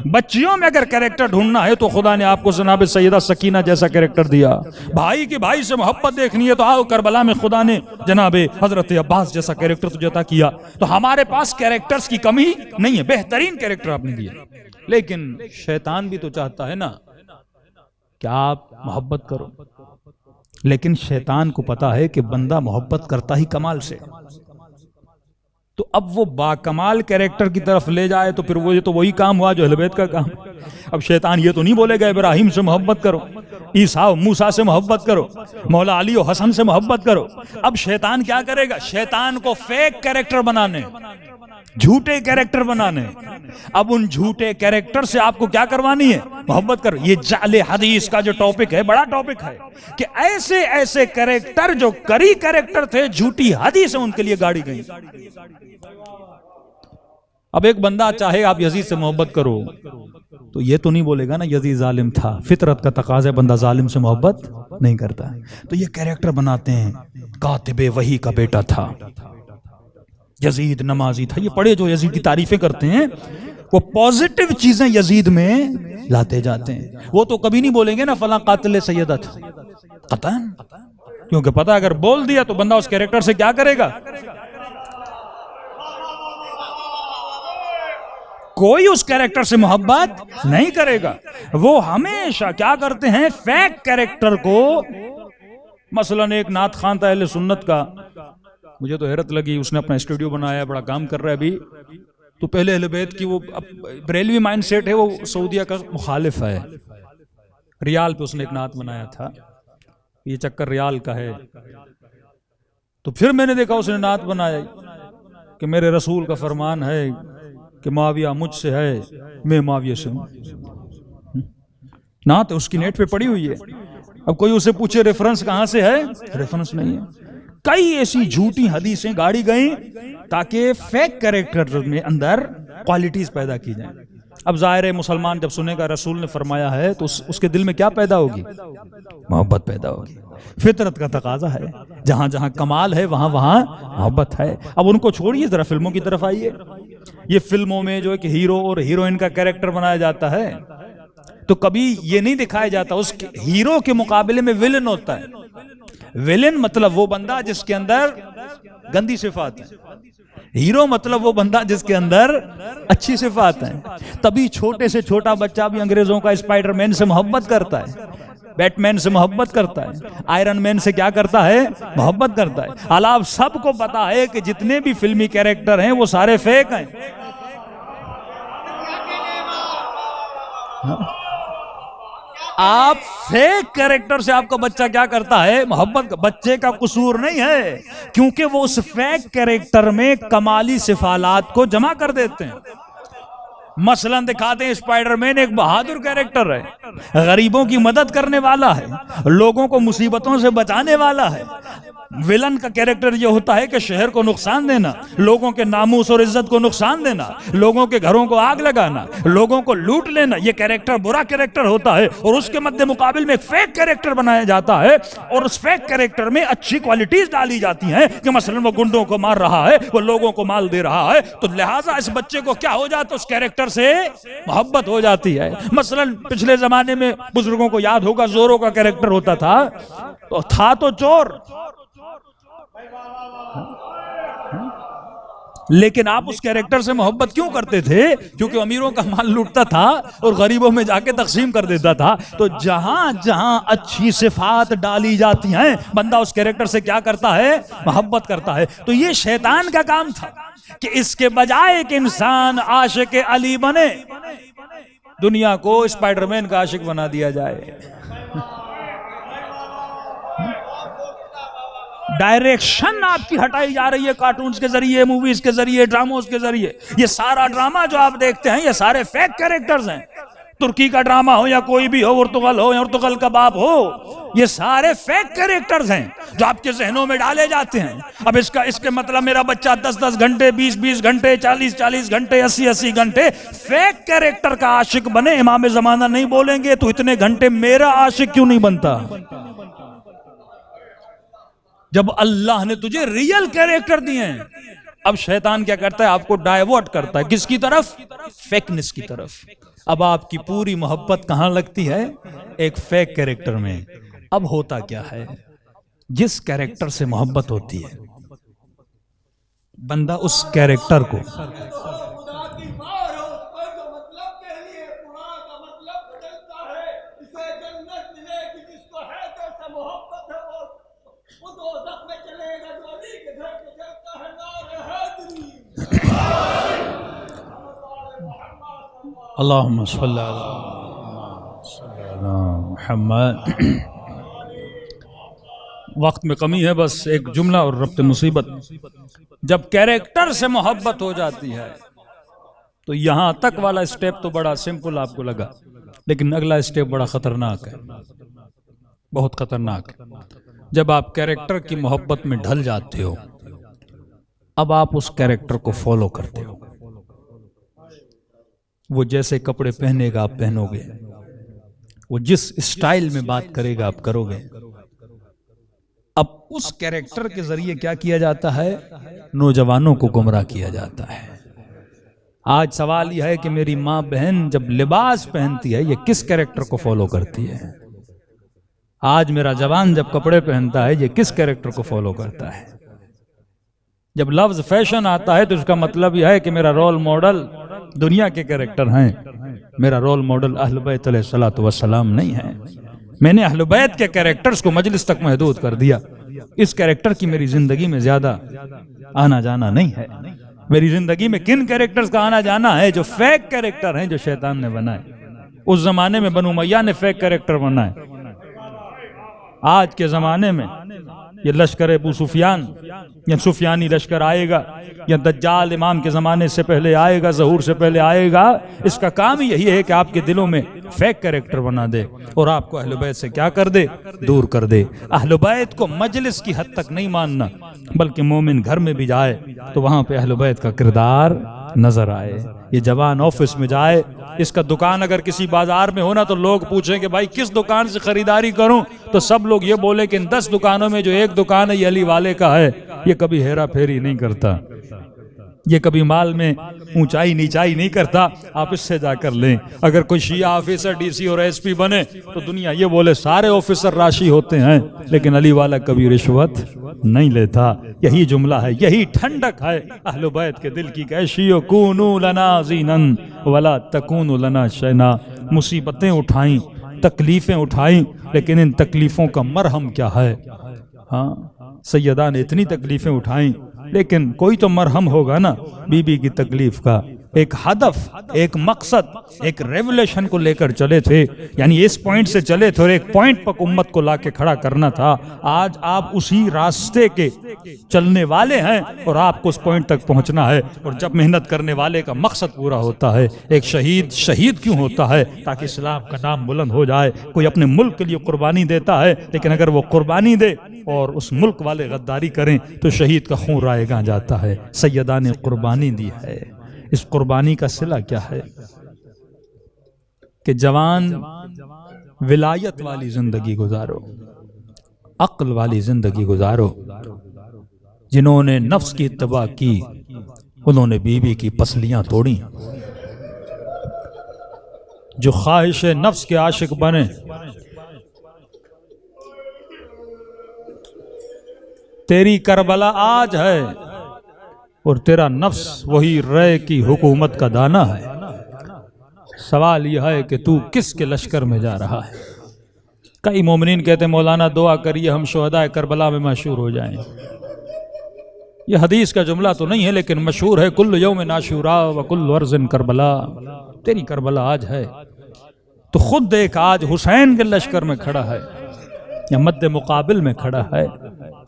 بچیوں میں اگر کریکٹر ڈھونڈنا ہے تو خدا نے آپ کو جناب سیدہ سکینہ جیسا کریکٹر دیا. بھائی کی بھائی سے محبت دیکھنی ہے تو آؤ، کربلا میں خدا نے جناب حضرت عباس جیسا کریکٹر تجھے عطا کیا. تو ہمارے پاس کریکٹرز کی کمی نہیں ہے، بہترین کریکٹر آپ نے دیا. لیکن شیطان بھی تو چاہتا ہے نا کہ آپ محبت کرو، لیکن شیطان کو پتا ہے کہ بندہ محبت کرتا ہی کمال سے. تو اب وہ با کمال کریکٹر کی طرف لے جائے تو پھر وہ یہ تو وہی کام ہوا جو اہل بیت کا کام. اب شیطان یہ تو نہیں بولے گا ابراہیم سے محبت کرو، عیسیٰ و موسیٰ سے محبت کرو، مولا علی و حسن سے محبت کرو۔ اب شیطان کیا کرے گا؟ شیطان کو فیک کیریکٹر بنانے، جھوٹے کیریکٹر بنانے۔ اب ان جھوٹے کیریکٹر سے آپ کو کیا کروانی ہے؟ محبت کرو۔ یہ جعل حدیث کا جو ٹاپک ہے، بڑا ٹاپک ہے کہ ایسے ایسے کیریکٹر جو کری کیریکٹر تھے، جھوٹی حدیث ان کے لیے گاڑی گئی۔ اب ایک بندہ چاہے آپ یزید سے محبت کرو تو یہ تو نہیں بولے گا نا یزید ظالم تھا، فطرت کا تقاضا ہے بندہ ظالم سے محبت نہیں کرتا۔ تو یہ کیریکٹر بناتے ہیں، کاتب وحی کا بیٹا تھا، یزید نمازی تھا۔ یہ پڑھے جو یزید کی تعریفیں کرتے ہیں، وہ پازیٹیو چیزیں یزید میں لاتے جاتے ہیں۔ وہ تو کبھی نہیں بولیں گے نا فلاں قاتل سیدہ تھا، قطعاً، کیونکہ پتہ اگر بول دیا تو بندہ اس کیریکٹر سے کیا کرے گا؟ کوئی اس کیریکٹر سے محبت نہیں کرے گا۔ وہ ہمیشہ کیا کرتے ہیں؟ فیک کیریکٹر کو۔ مثلا ایک نعت خواں تھا اہل سنت کا، مجھے تو حیرت لگی، اس نے اپنا اسٹوڈیو بنایا، بڑا کام کر رہا ہے ابھی۔ تو پہلے اہل بیت کی وہ بریلوی مائنڈ سیٹ ہے، وہ سعودیہ کا مخالف ہے۔ ریال پہ اس نے ایک نعت بنایا تھا، یہ چکر ریال کا ہے۔ تو پھر میں نے دیکھا اس نے نعت بنایا کہ میرے رسول کا فرمان ہے کہ معاویہ مجھ سے ہے، میں معاویہ سے ہوں۔ نعت اس کی نیٹ پہ پڑی ہوئی ہے۔ اب کوئی اسے پوچھے ریفرنس کہاں سے ہے؟ ریفرنس نہیں ہے۔ کئی ایسی جھوٹی حدیثیں گاڑی گئیں تاکہ فیک کیریکٹر میں اندر کوالٹیز پیدا کی جائیں۔ اب ظاہر ہے مسلمان جب سنے گا رسول نے فرمایا ہے تو اس کے دل میں کیا پیدا ہوگی؟ محبت پیدا ہوگی۔ فطرت کا تقاضا ہے، جہاں جہاں کمال ہے وہاں وہاں محبت ہے۔ اب ان کو چھوڑیے، ذرا فلموں کی طرف آئیے۔ یہ فلموں میں جو ایک ہیرو اور ہیروئن کا کیریکٹر بنایا جاتا ہے تو کبھی یہ نہیں دکھایا جاتا اس ہیرو کے مقابلے میں ویلن ہوتا ہے۔ ویلن مطلب وہ بندہ جس کے اندر گندی صفات ہیں، ہیرو مطلب وہ بندہ جس کے اندر اچھی صفات ہیں۔ تبھی چھوٹے سے چھوٹا بچہ بھی انگریزوں کا اسپائڈر مین سے محبت کرتا ہے، بیٹ مین سے محبت کرتا ہے، آئرن مین سے کیا کرتا ہے؟ محبت کرتا ہے۔ حالانکہ آپ سب کو پتا ہے کہ جتنے بھی فلمی کیریکٹر ہیں وہ سارے فیک ہیں۔ آپ فیک کیریکٹر سے آپ کا بچہ کیا کرتا ہے؟ محبت۔ بچے کا قصور نہیں ہے، کیونکہ وہ اس فیک کیریکٹر میں کمالی صفات کو جمع کر دیتے ہیں۔ مثلا دکھاتے ہیں اسپائڈر مین ایک بہادر کیریکٹر ہے، غریبوں کی مدد کرنے والا ہے، لوگوں کو مصیبتوں سے بچانے والا ہے۔ ویلن کا کیریکٹر یہ ہوتا ہے کہ شہر کو نقصان دینا، لوگوں کے ناموس اور عزت کو نقصان دینا، لوگوں کے گھروں کو آگ لگانا، لوگوں کو لوٹ لینا۔ یہ کیریکٹر برا کیریکٹر ہوتا ہے، اور اس کے مد مقابل میں ایک فیک کیریکٹر بنایا جاتا ہے، اور اس فیک کیریکٹر میں اچھی کوالٹیز ڈالی جاتی ہیں کہ مثلا وہ گنڈوں کو مار رہا ہے، وہ لوگوں کو مال دے رہا ہے، تو لہٰذا اس بچے کو کیا ہو جاتا ہے؟ اس کیریکٹر سے محبت ہو جاتی ہے۔ مثلا پچھلے زمانے میں بزرگوں کو یاد ہوگا زورو کا کیریکٹر ہوتا تھا تو چور، لیکن آپ اس کیریکٹر سے محبت کیوں کرتے تھے؟ کیونکہ امیروں کا مال لوٹتا تھا اور غریبوں میں جا کے تقسیم کر دیتا تھا۔ تو جہاں جہاں اچھی صفات ڈالی جاتی ہیں بندہ اس کیریکٹر سے کیا کرتا ہے؟ محبت کرتا ہے۔ تو یہ شیطان کا کام تھا کہ اس کے بجائے کہ انسان عاشق علی بنے، دنیا کو اسپائڈر مین کا عاشق بنا دیا جائے۔ ڈائریکشن آپ کی ہٹائی جا رہی ہے کارٹونز کے ذریعے، موویز کے ذریعے، ڈراموز کے ذریعے۔ یہ سارا ڈرامہ جو آپ دیکھتے ہیں یہ سارے فیک کیریکٹرز ہیں۔ ترکی کا ڈرامہ ہو یا کوئی بھی ہو، ارطغرل ہو یا ارطغرل کا باپ ہو، یہ سارے فیک کیریکٹرز ہیں جو آپ کے ذہنوں میں ڈالے جاتے ہیں۔ اب اس کے مطلب میرا بچہ 10 گھنٹے، 20 گھنٹے، 40 گھنٹے، 80 گھنٹے فیک کیریکٹر کا عاشق بنے۔ امام زمانہ نہیں بولیں گے تو اتنے گھنٹے میرا عاشق کیوں نہیں بنتا؟ جب اللہ نے تجھے ریئل کیریکٹر دیے ہیں۔ اب شیطان کیا کرتا ہے؟ آپ کو ڈائیورٹ کرتا ہے، کس کی طرف؟ فیکنس کی طرف۔ اب آپ کی پوری محبت کہاں لگتی ہے؟ ایک فیک کیریکٹر میں۔ اب ہوتا کیا ہے؟ جس کیریکٹر سے محبت ہوتی ہے بندہ اس کیریکٹر کو اللہم صلی اللہ علیہ وسلم محمد. وقت میں کمی ہے، بس ایک جملہ اور ربط مصیبت. جب کیریکٹر سے محبت ہو جاتی ہے تو یہاں تک والا اسٹیپ تو بڑا سمپل آپ کو لگا، لیکن اگلا اسٹیپ بڑا خطرناک ہے، بہت خطرناک ہے. جب آپ کیریکٹر کی محبت میں ڈھل جاتے ہو، اب آپ اس کیریکٹر کو فالو کرتے ہو. وہ جیسے کپڑے پہنے گا آپ پہنو گے، وہ جس اسٹائل میں بات کرے گا آپ کرو گے. اب اس کیریکٹر کے ذریعے کیا کیا جاتا ہے؟ نوجوانوں کو گمراہ کیا جاتا ہے. آج سوال یہ ہے کہ میری ماں بہن جب لباس پہنتی ہے یہ کس کیریکٹر کو فالو کرتی ہے؟ آج میرا جوان جب کپڑے پہنتا ہے یہ کس کیریکٹر کو فالو کرتا ہے؟ جب لفظ فیشن آتا ہے تو اس کا مطلب یہ ہے کہ میرا رول ماڈل دنیا کے کیریکٹر ہیں، میرا رول ماڈل اہل بیت علیہ الصلوۃ والسلام نہیں ہے. میں نے اہل بیت کے کیریکٹرز کو مجلس تک محدود کر دیا. اس کیریکٹر کی میری زندگی میں زیادہ آنا جانا نہیں ہے. میری زندگی میں کن کیریکٹرز کا آنا جانا ہے؟ جو فیک کیریکٹر ہیں، جو شیطان نے بنائے. اس زمانے میں بنو امیہ نے فیک کیریکٹر بنائے. آج کے زمانے میں یہ لشکر ابو سفیان یا سفیانی لشکر آئے گا، یا دجال امام کے زمانے سے پہلے آئے گا، ظہور سے پہلے آئے گا. اس کا کام یہی ہے کہ آپ کے دلوں میں فیک کیریکٹر بنا دے اور آپ کو اہل بیت سے کیا کر دے؟ دور کر دے. اہل بیت کو مجلس کی حد تک نہیں ماننا، بلکہ مومن گھر میں بھی جائے تو وہاں پہ اہل بیت کا کردار نظر آئے. یہ جوان آفس میں جائے، اس کا دکان اگر کسی بازار میں ہونا تو لوگ پوچھیں کہ بھائی کس دکان سے خریداری کروں، تو سب لوگ یہ بولے کہ ان 10 دکانوں میں جو ایک دکان ہے یہ علی والے کا ہے. یہ کبھی ہیرا پھیری نہیں کرتا، یہ کبھی مال میں اونچائی نیچائی نہیں کرتا. آپ اس سے جا کر لیں. اگر کوئی شیعہ آفیسر ڈی سی اور ایس پی بنے تو دنیا یہ بولے سارے آفیسر راشی ہوتے ہیں، لیکن علی والا کبھی رشوت نہیں لیتا. یہی جملہ ہے، یہی ٹھنڈک ہے اہل بیت کے دل کی کہ شیعو کونو لنا زینن ولا تکونو لنا شینا. مصیبتیں اٹھائیں، تکلیفیں اٹھائیں، لیکن ان تکلیفوں کا مرہم کیا ہے؟ ہاں، سیدہ نے اتنی تکلیفیں اٹھائیں، لیکن کوئی تو مرہم ہوگا نا. بی بی کی تکلیف کا ایک ہدف، ایک مقصد، ایک ریولیشن کو لے کر چلے تھے. یعنی اس پوائنٹ سے چلے تھے اور ایک پوائنٹ پر امت کو لا کے کھڑا کرنا تھا. آج آپ اسی راستے کے چلنے والے ہیں اور آپ کو اس پوائنٹ تک پہنچنا ہے. اور جب محنت کرنے والے کا مقصد پورا ہوتا ہے، ایک شہید کیوں ہوتا ہے؟ تاکہ اسلام کا نام بلند ہو جائے. کوئی اپنے ملک کے لیے قربانی دیتا ہے، لیکن اگر وہ قربانی دے اور اس ملک والے غداری کریں تو شہید کا خون رائے گاں جاتا ہے. سیدہ نے قربانی دی ہے. اس قربانی کا صلہ کیا ہے؟ کہ جوان ولایت والی زندگی گزارو، عقل والی زندگی گزارو. جنہوں نے نفس کی اتباع کی انہوں نے بیوی کی پسلیاں توڑی. جو خواہش نفس کے عاشق بنے تیری کربلا آج ہے اور تیرا نفس وہی رے کی حکومت کا دانہ ہے. سوال یہ ہے کہ تو کس کے لشکر میں جا رہا ہے؟ کئی مومنین کہتے ہیں مولانا دعا کریے ہم شہداء کربلا میں مشہور ہو جائیں. یہ حدیث کا جملہ تو نہیں ہے لیکن مشہور ہے. کل یوم ناشورا وکل ارض کربلا. تیری کربلا آج ہے تو خود دیکھ آج حسین کے لشکر میں کھڑا ہے یا مد مقابل میں کھڑا ہے.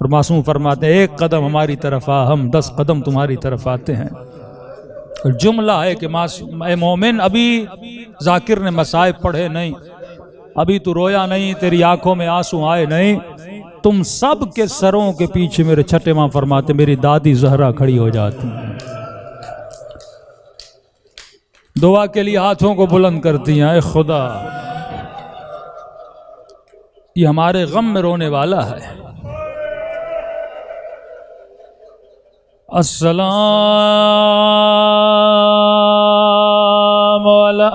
اور معصوم فرماتے ہیں 1 قدم ہماری طرف آ ہم 10 قدم تمہاری طرف آتے ہیں. اور جملہ ہے کہ اے مومن ابھی ذاکر نے مصائب پڑھے نہیں، ابھی تو رویا نہیں، تیری آنکھوں میں آنسو آئے نہیں. تم سب کے سروں کے پیچھے میرے چھٹے ماں فرماتے میری دادی زہرا کھڑی ہو جاتی ہیں، دعا کے لیے ہاتھوں کو بلند کرتی ہیں. اے خدا یہ ہمارے غم میں رونے والا ہے. السلام علی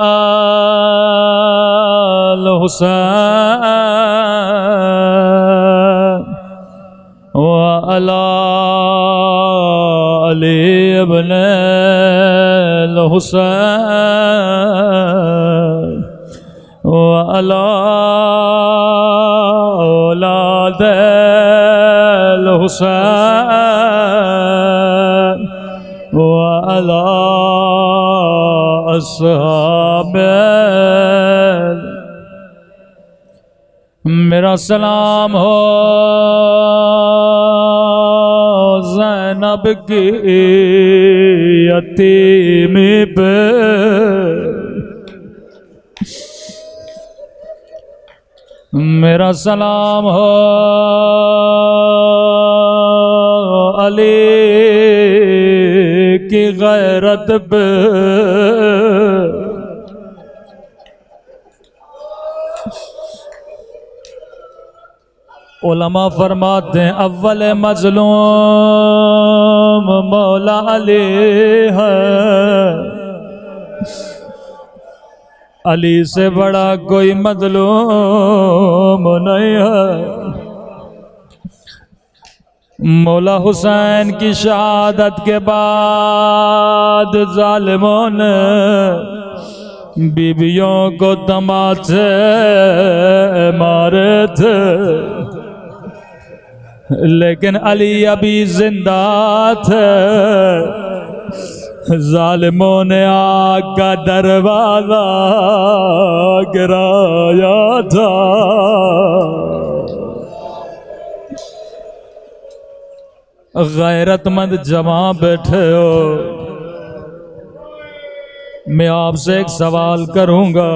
آل حسین وعلی علی ابن الحسین وعلی اولاد الحسین وعلی اصحاب. میرا سلام ہو زینب کی یتیمی پہ، میرا سلام ہو علی کی غیرت پہ، علماء فرماتے ہیں اول مظلوم مولا علی ہے، علی سے بڑا کوئی مظلوم نہیں ہے۔ مولا حسین کی شہادت کے بعد ظالموں نے بیویوں کو تماچے مارے تھے، لیکن علی ابھی زندہ تھے، ظالموں نے آگ کا دروازہ گرایا تھا۔ غیرت مند جوان بیٹھے ہو، میں آپ سے ایک سوال کروں گا،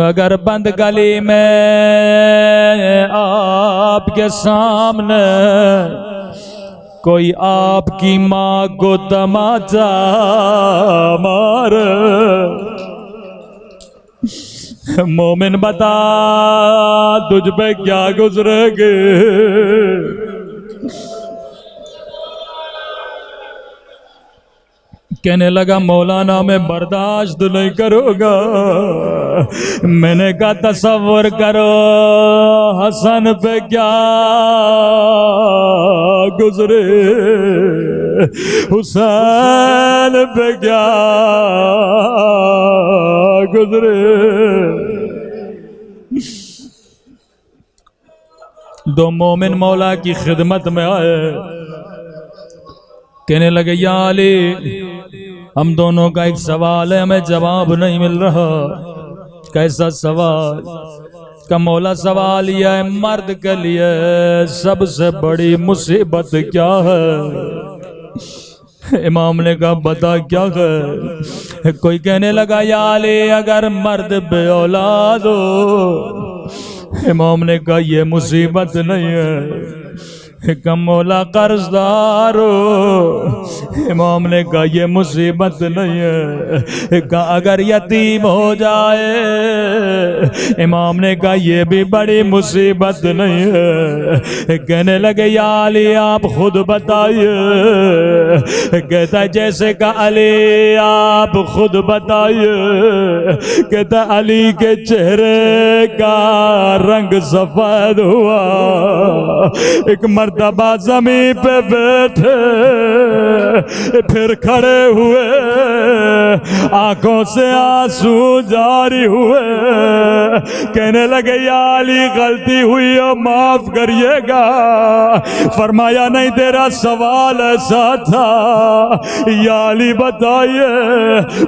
اگر بند گلی میں آپ کے سامنے کوئی آپ کی ماں کو تماچا مار، مومن بتا تجھ پہ کیا گزرے گے؟ کہنے لگا مولانا میں برداشت نہیں کروں گا۔ میں نے کہا تصور کرو حسن پہ کیا گزرے، حسین پہ کیا گزرے۔ دو مومن مولا کی خدمت میں آئے، کہنے لگے یا علی ہم دونوں کا ایک سوال ہے، ہمیں جواب نہیں مل رہا۔ کیسا سوال؟ کہ مولا سوال یہ ہے مرد کے لیے سب سے بڑی مصیبت کیا ہے؟ امام نے کہا بتا کیا ہے؟ کوئی کہنے لگا یا علی اگر مرد بے اولاد ہو۔ امام نے کہا یہ مصیبت نہیں ہے، کہ مولا قرض دار ہو۔ امام نے کہا یہ مصیبت نہیں ہے، کہ اگر یتیم ہو جائے۔ امام نے کہا یہ بھی بڑی مصیبت نہیں ہے۔ کہنے لگے یا علی آپ خود بتائیے۔ کہتا ہے جیسے کہ علی آپ خود بتائیے۔ کہتا علی کے چہرے کا رنگ سفید ہوا، ایک مرتبہ زمین پہ بیٹھے پھر کھڑے ہوئے، آنکھوں سے آنسو جاری ہوئے، کہنے لگے یا علی غلطی ہوئی ہو معاف کریے گا۔ فرمایا نہیں تیرا سوال ایسا تھا، یا علی بتائیے۔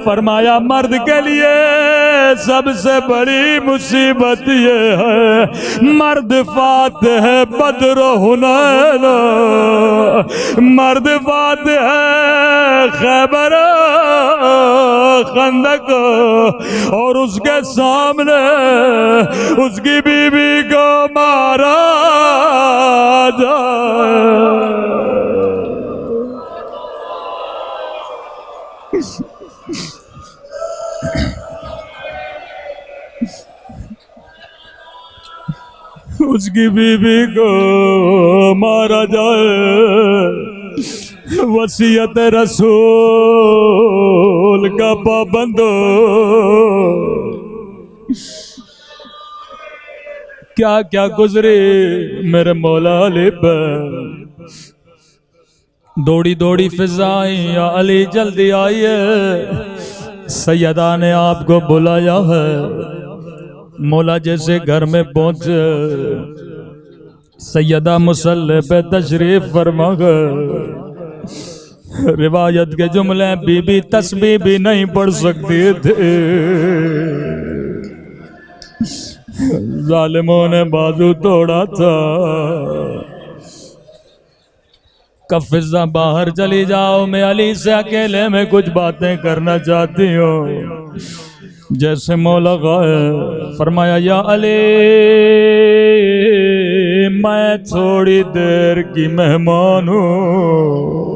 فرمایا مرد کے لیے سب سے بڑی مصیبت یہ ہے مرد فاتح ہے بدر و حنین، مرد فاتح ہے خیبر خندق، اور اس کے سامنے اس کی بیوی کو مارا جائے۔ اس کی بیوی کو مارا جائے، وصیت رسول کا پابند ہو۔ کیا کیا گزرے میرے مولا علی پر، دوڑی دوڑی فضائیں یا علی جلدی آئیے، سیدہ نے آپ کو بلایا ہے۔ مولا جیسے گھر میں پہنچے، سیدہ مصلی پہ تشریف فرما گئے۔ روایت کے جملے بی بی تسبیح بھی نہیں پڑھ سکتی تھے، ظالموں نے بازو توڑا تھا۔ کفزہ باہر چلی جاؤ، میں علی سے اکیلے میں کچھ باتیں کرنا چاہتی ہوں۔ جیسے مولا غائب فرمایا یا علی میں تھوڑی دیر کی مہمان ہوں۔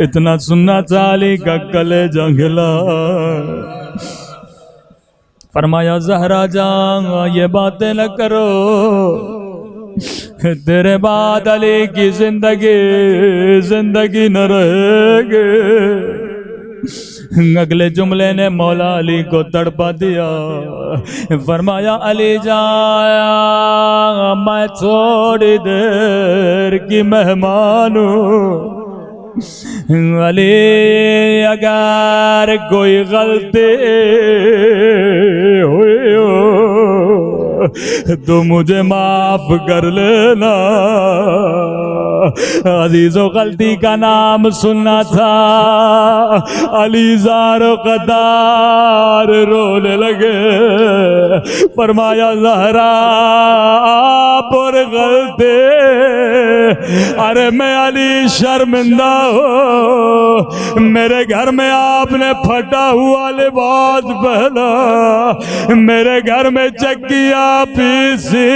اتنا سننا تھا علی کا کلیجہ ہلا۔ فرمایا زہرا جان یہ باتیں نہ کرو، تیرے بعد علی کی زندگی نہ رہے گی۔ اگلے جملے نے مولا علی کو تڑپا دیا۔ فرمایا علی جان میں تھوڑی دیر کی مہمان ہوں۔ علی اگر کوئی غلطی ہوئی ہو تو مجھے معاف کر لینا۔ عزیزو غلطی کا نام سننا تھا، علی زار و قطار رونے لگے۔ فرمایا زہرا آپ اور غلطی، ارے میں علی شرمندہ ہوں، میرے گھر میں آپ نے پھٹا ہوا لباس پہنا، میرے گھر میں چکیاں پیسی،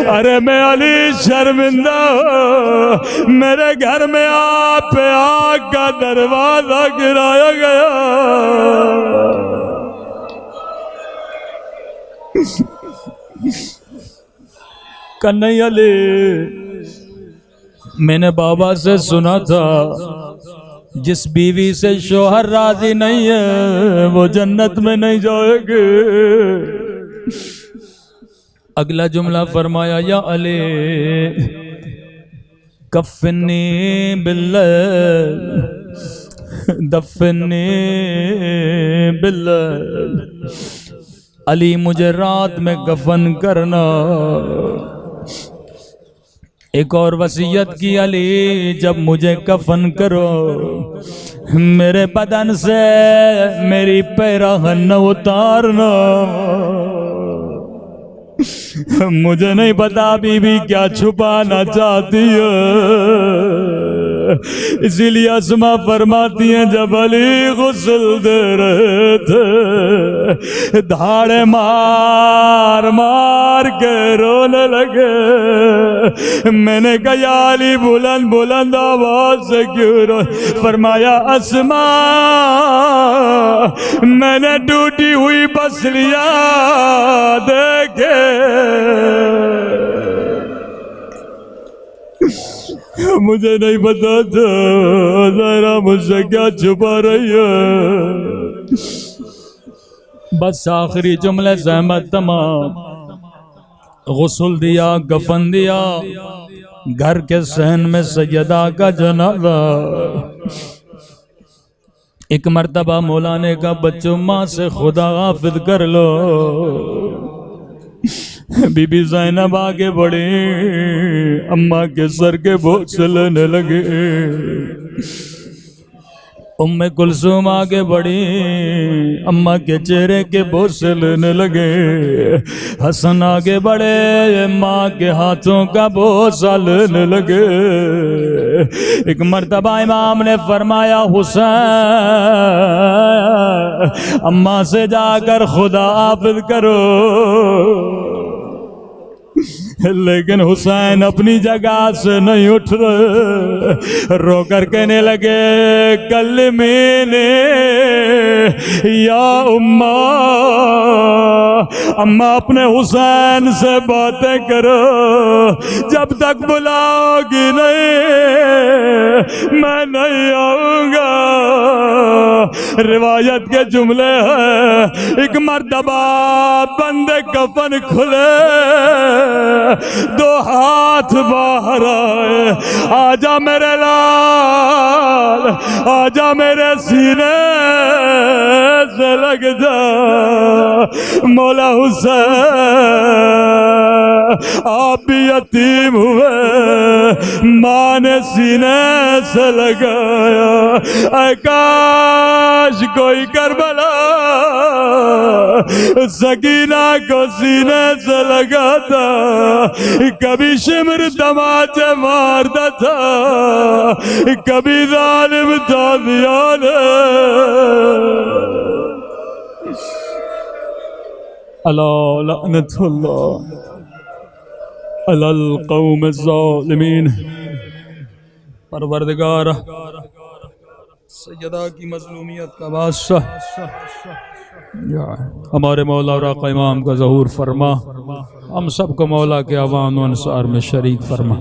ارے میں علی شرمندہ ہوں، میرے گھر میں آپ پہ آگ کا دروازہ گرایا گیا۔ کہ نہیں علی میں نے بابا سے سنا تھا جس بیوی سے شوہر راضی نہیں ہے وہ جنت میں نہیں جائے گے۔ اگلا جملہ فرمایا یا علی کفنی باللیل دفنی باللیل، علی مجھے رات میں کفن کرنا۔ ایک اور وصیت کی علی جب مجھے کفن کرو میرے بدن سے میری پیراہن نہ اتارنا۔ مجھے نہیں پتا بی بی کیا چھپانا چاہتی ہے، اسی لیے اسما فرماتی ہیں جب علی غسل دے رہے تھے دھاڑے مار مار کے رونے لگے۔ میں نے کہا یا علی بلند بلند آواز سے کیوں رو؟ فرمایا اسما میں نے ٹوٹی ہوئی بسلیاں دیکھے، مجھے نہیں پتا تھا ذرا مجھ سے کیا چھپا رہی ہے۔ بس آخری جملے زحمت تمام، غسل دیا، کفن دیا، گھر کے صحن میں سیدہ کا جنازہ۔ ایک مرتبہ مولا نے کہا بچوں ماں سے خدا حافظ کر لو۔ بی بی زینب آگے بڑھی، اماں کے سر کے بوجھ لینے لگے۔ ام کلثوم آگے بڑھی، اماں کے چہرے کے بوسے لینے لگے۔ حسن آگے بڑھے، ماں کے ہاتھوں کا بوسہ لینے لگے۔ ایک مرتبہ امام نے فرمایا حسین اماں سے جا کر خدا حافظ کرو، لیکن حسین اپنی جگہ سے نہیں اٹھ رہے، رو کر کہنے لگے کلمینی یا اماں، اماں اپنے حسین سے باتیں کرو، جب تک بلاؤ گی نہیں میں نہیں آؤں گا۔ روایت کے جملے ہیں ایک مرتبہ بند کفن کھلے، دو ہاتھ باہر آئے، آجا میرے لال، آجا میرے سینے سے لگ جا۔ مولا حسین آپ بھی یتیم ہوئے، ماں نے سینے سے لگایا، اے کاش کوئی کربلا سکینہ کو سینے سے لگاتا، کبھی شمر تماچے مارتا تھا، کبھی ظالم تھا دیانے الا لعنت اللہ علی القوم الظالمین۔ پروردگار سیدہ کی مظلومیت کا بادشاہ ہمارے مولا اور آقا امام کا ظہور فرما، ہم سب کو مولا کے اعوان و انصار میں شریک فرما۔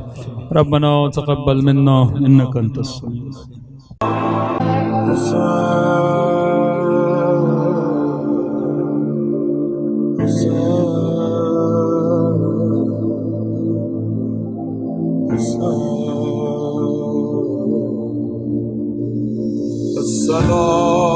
ربنا تقبل منا انک انت السمیع۔ السلام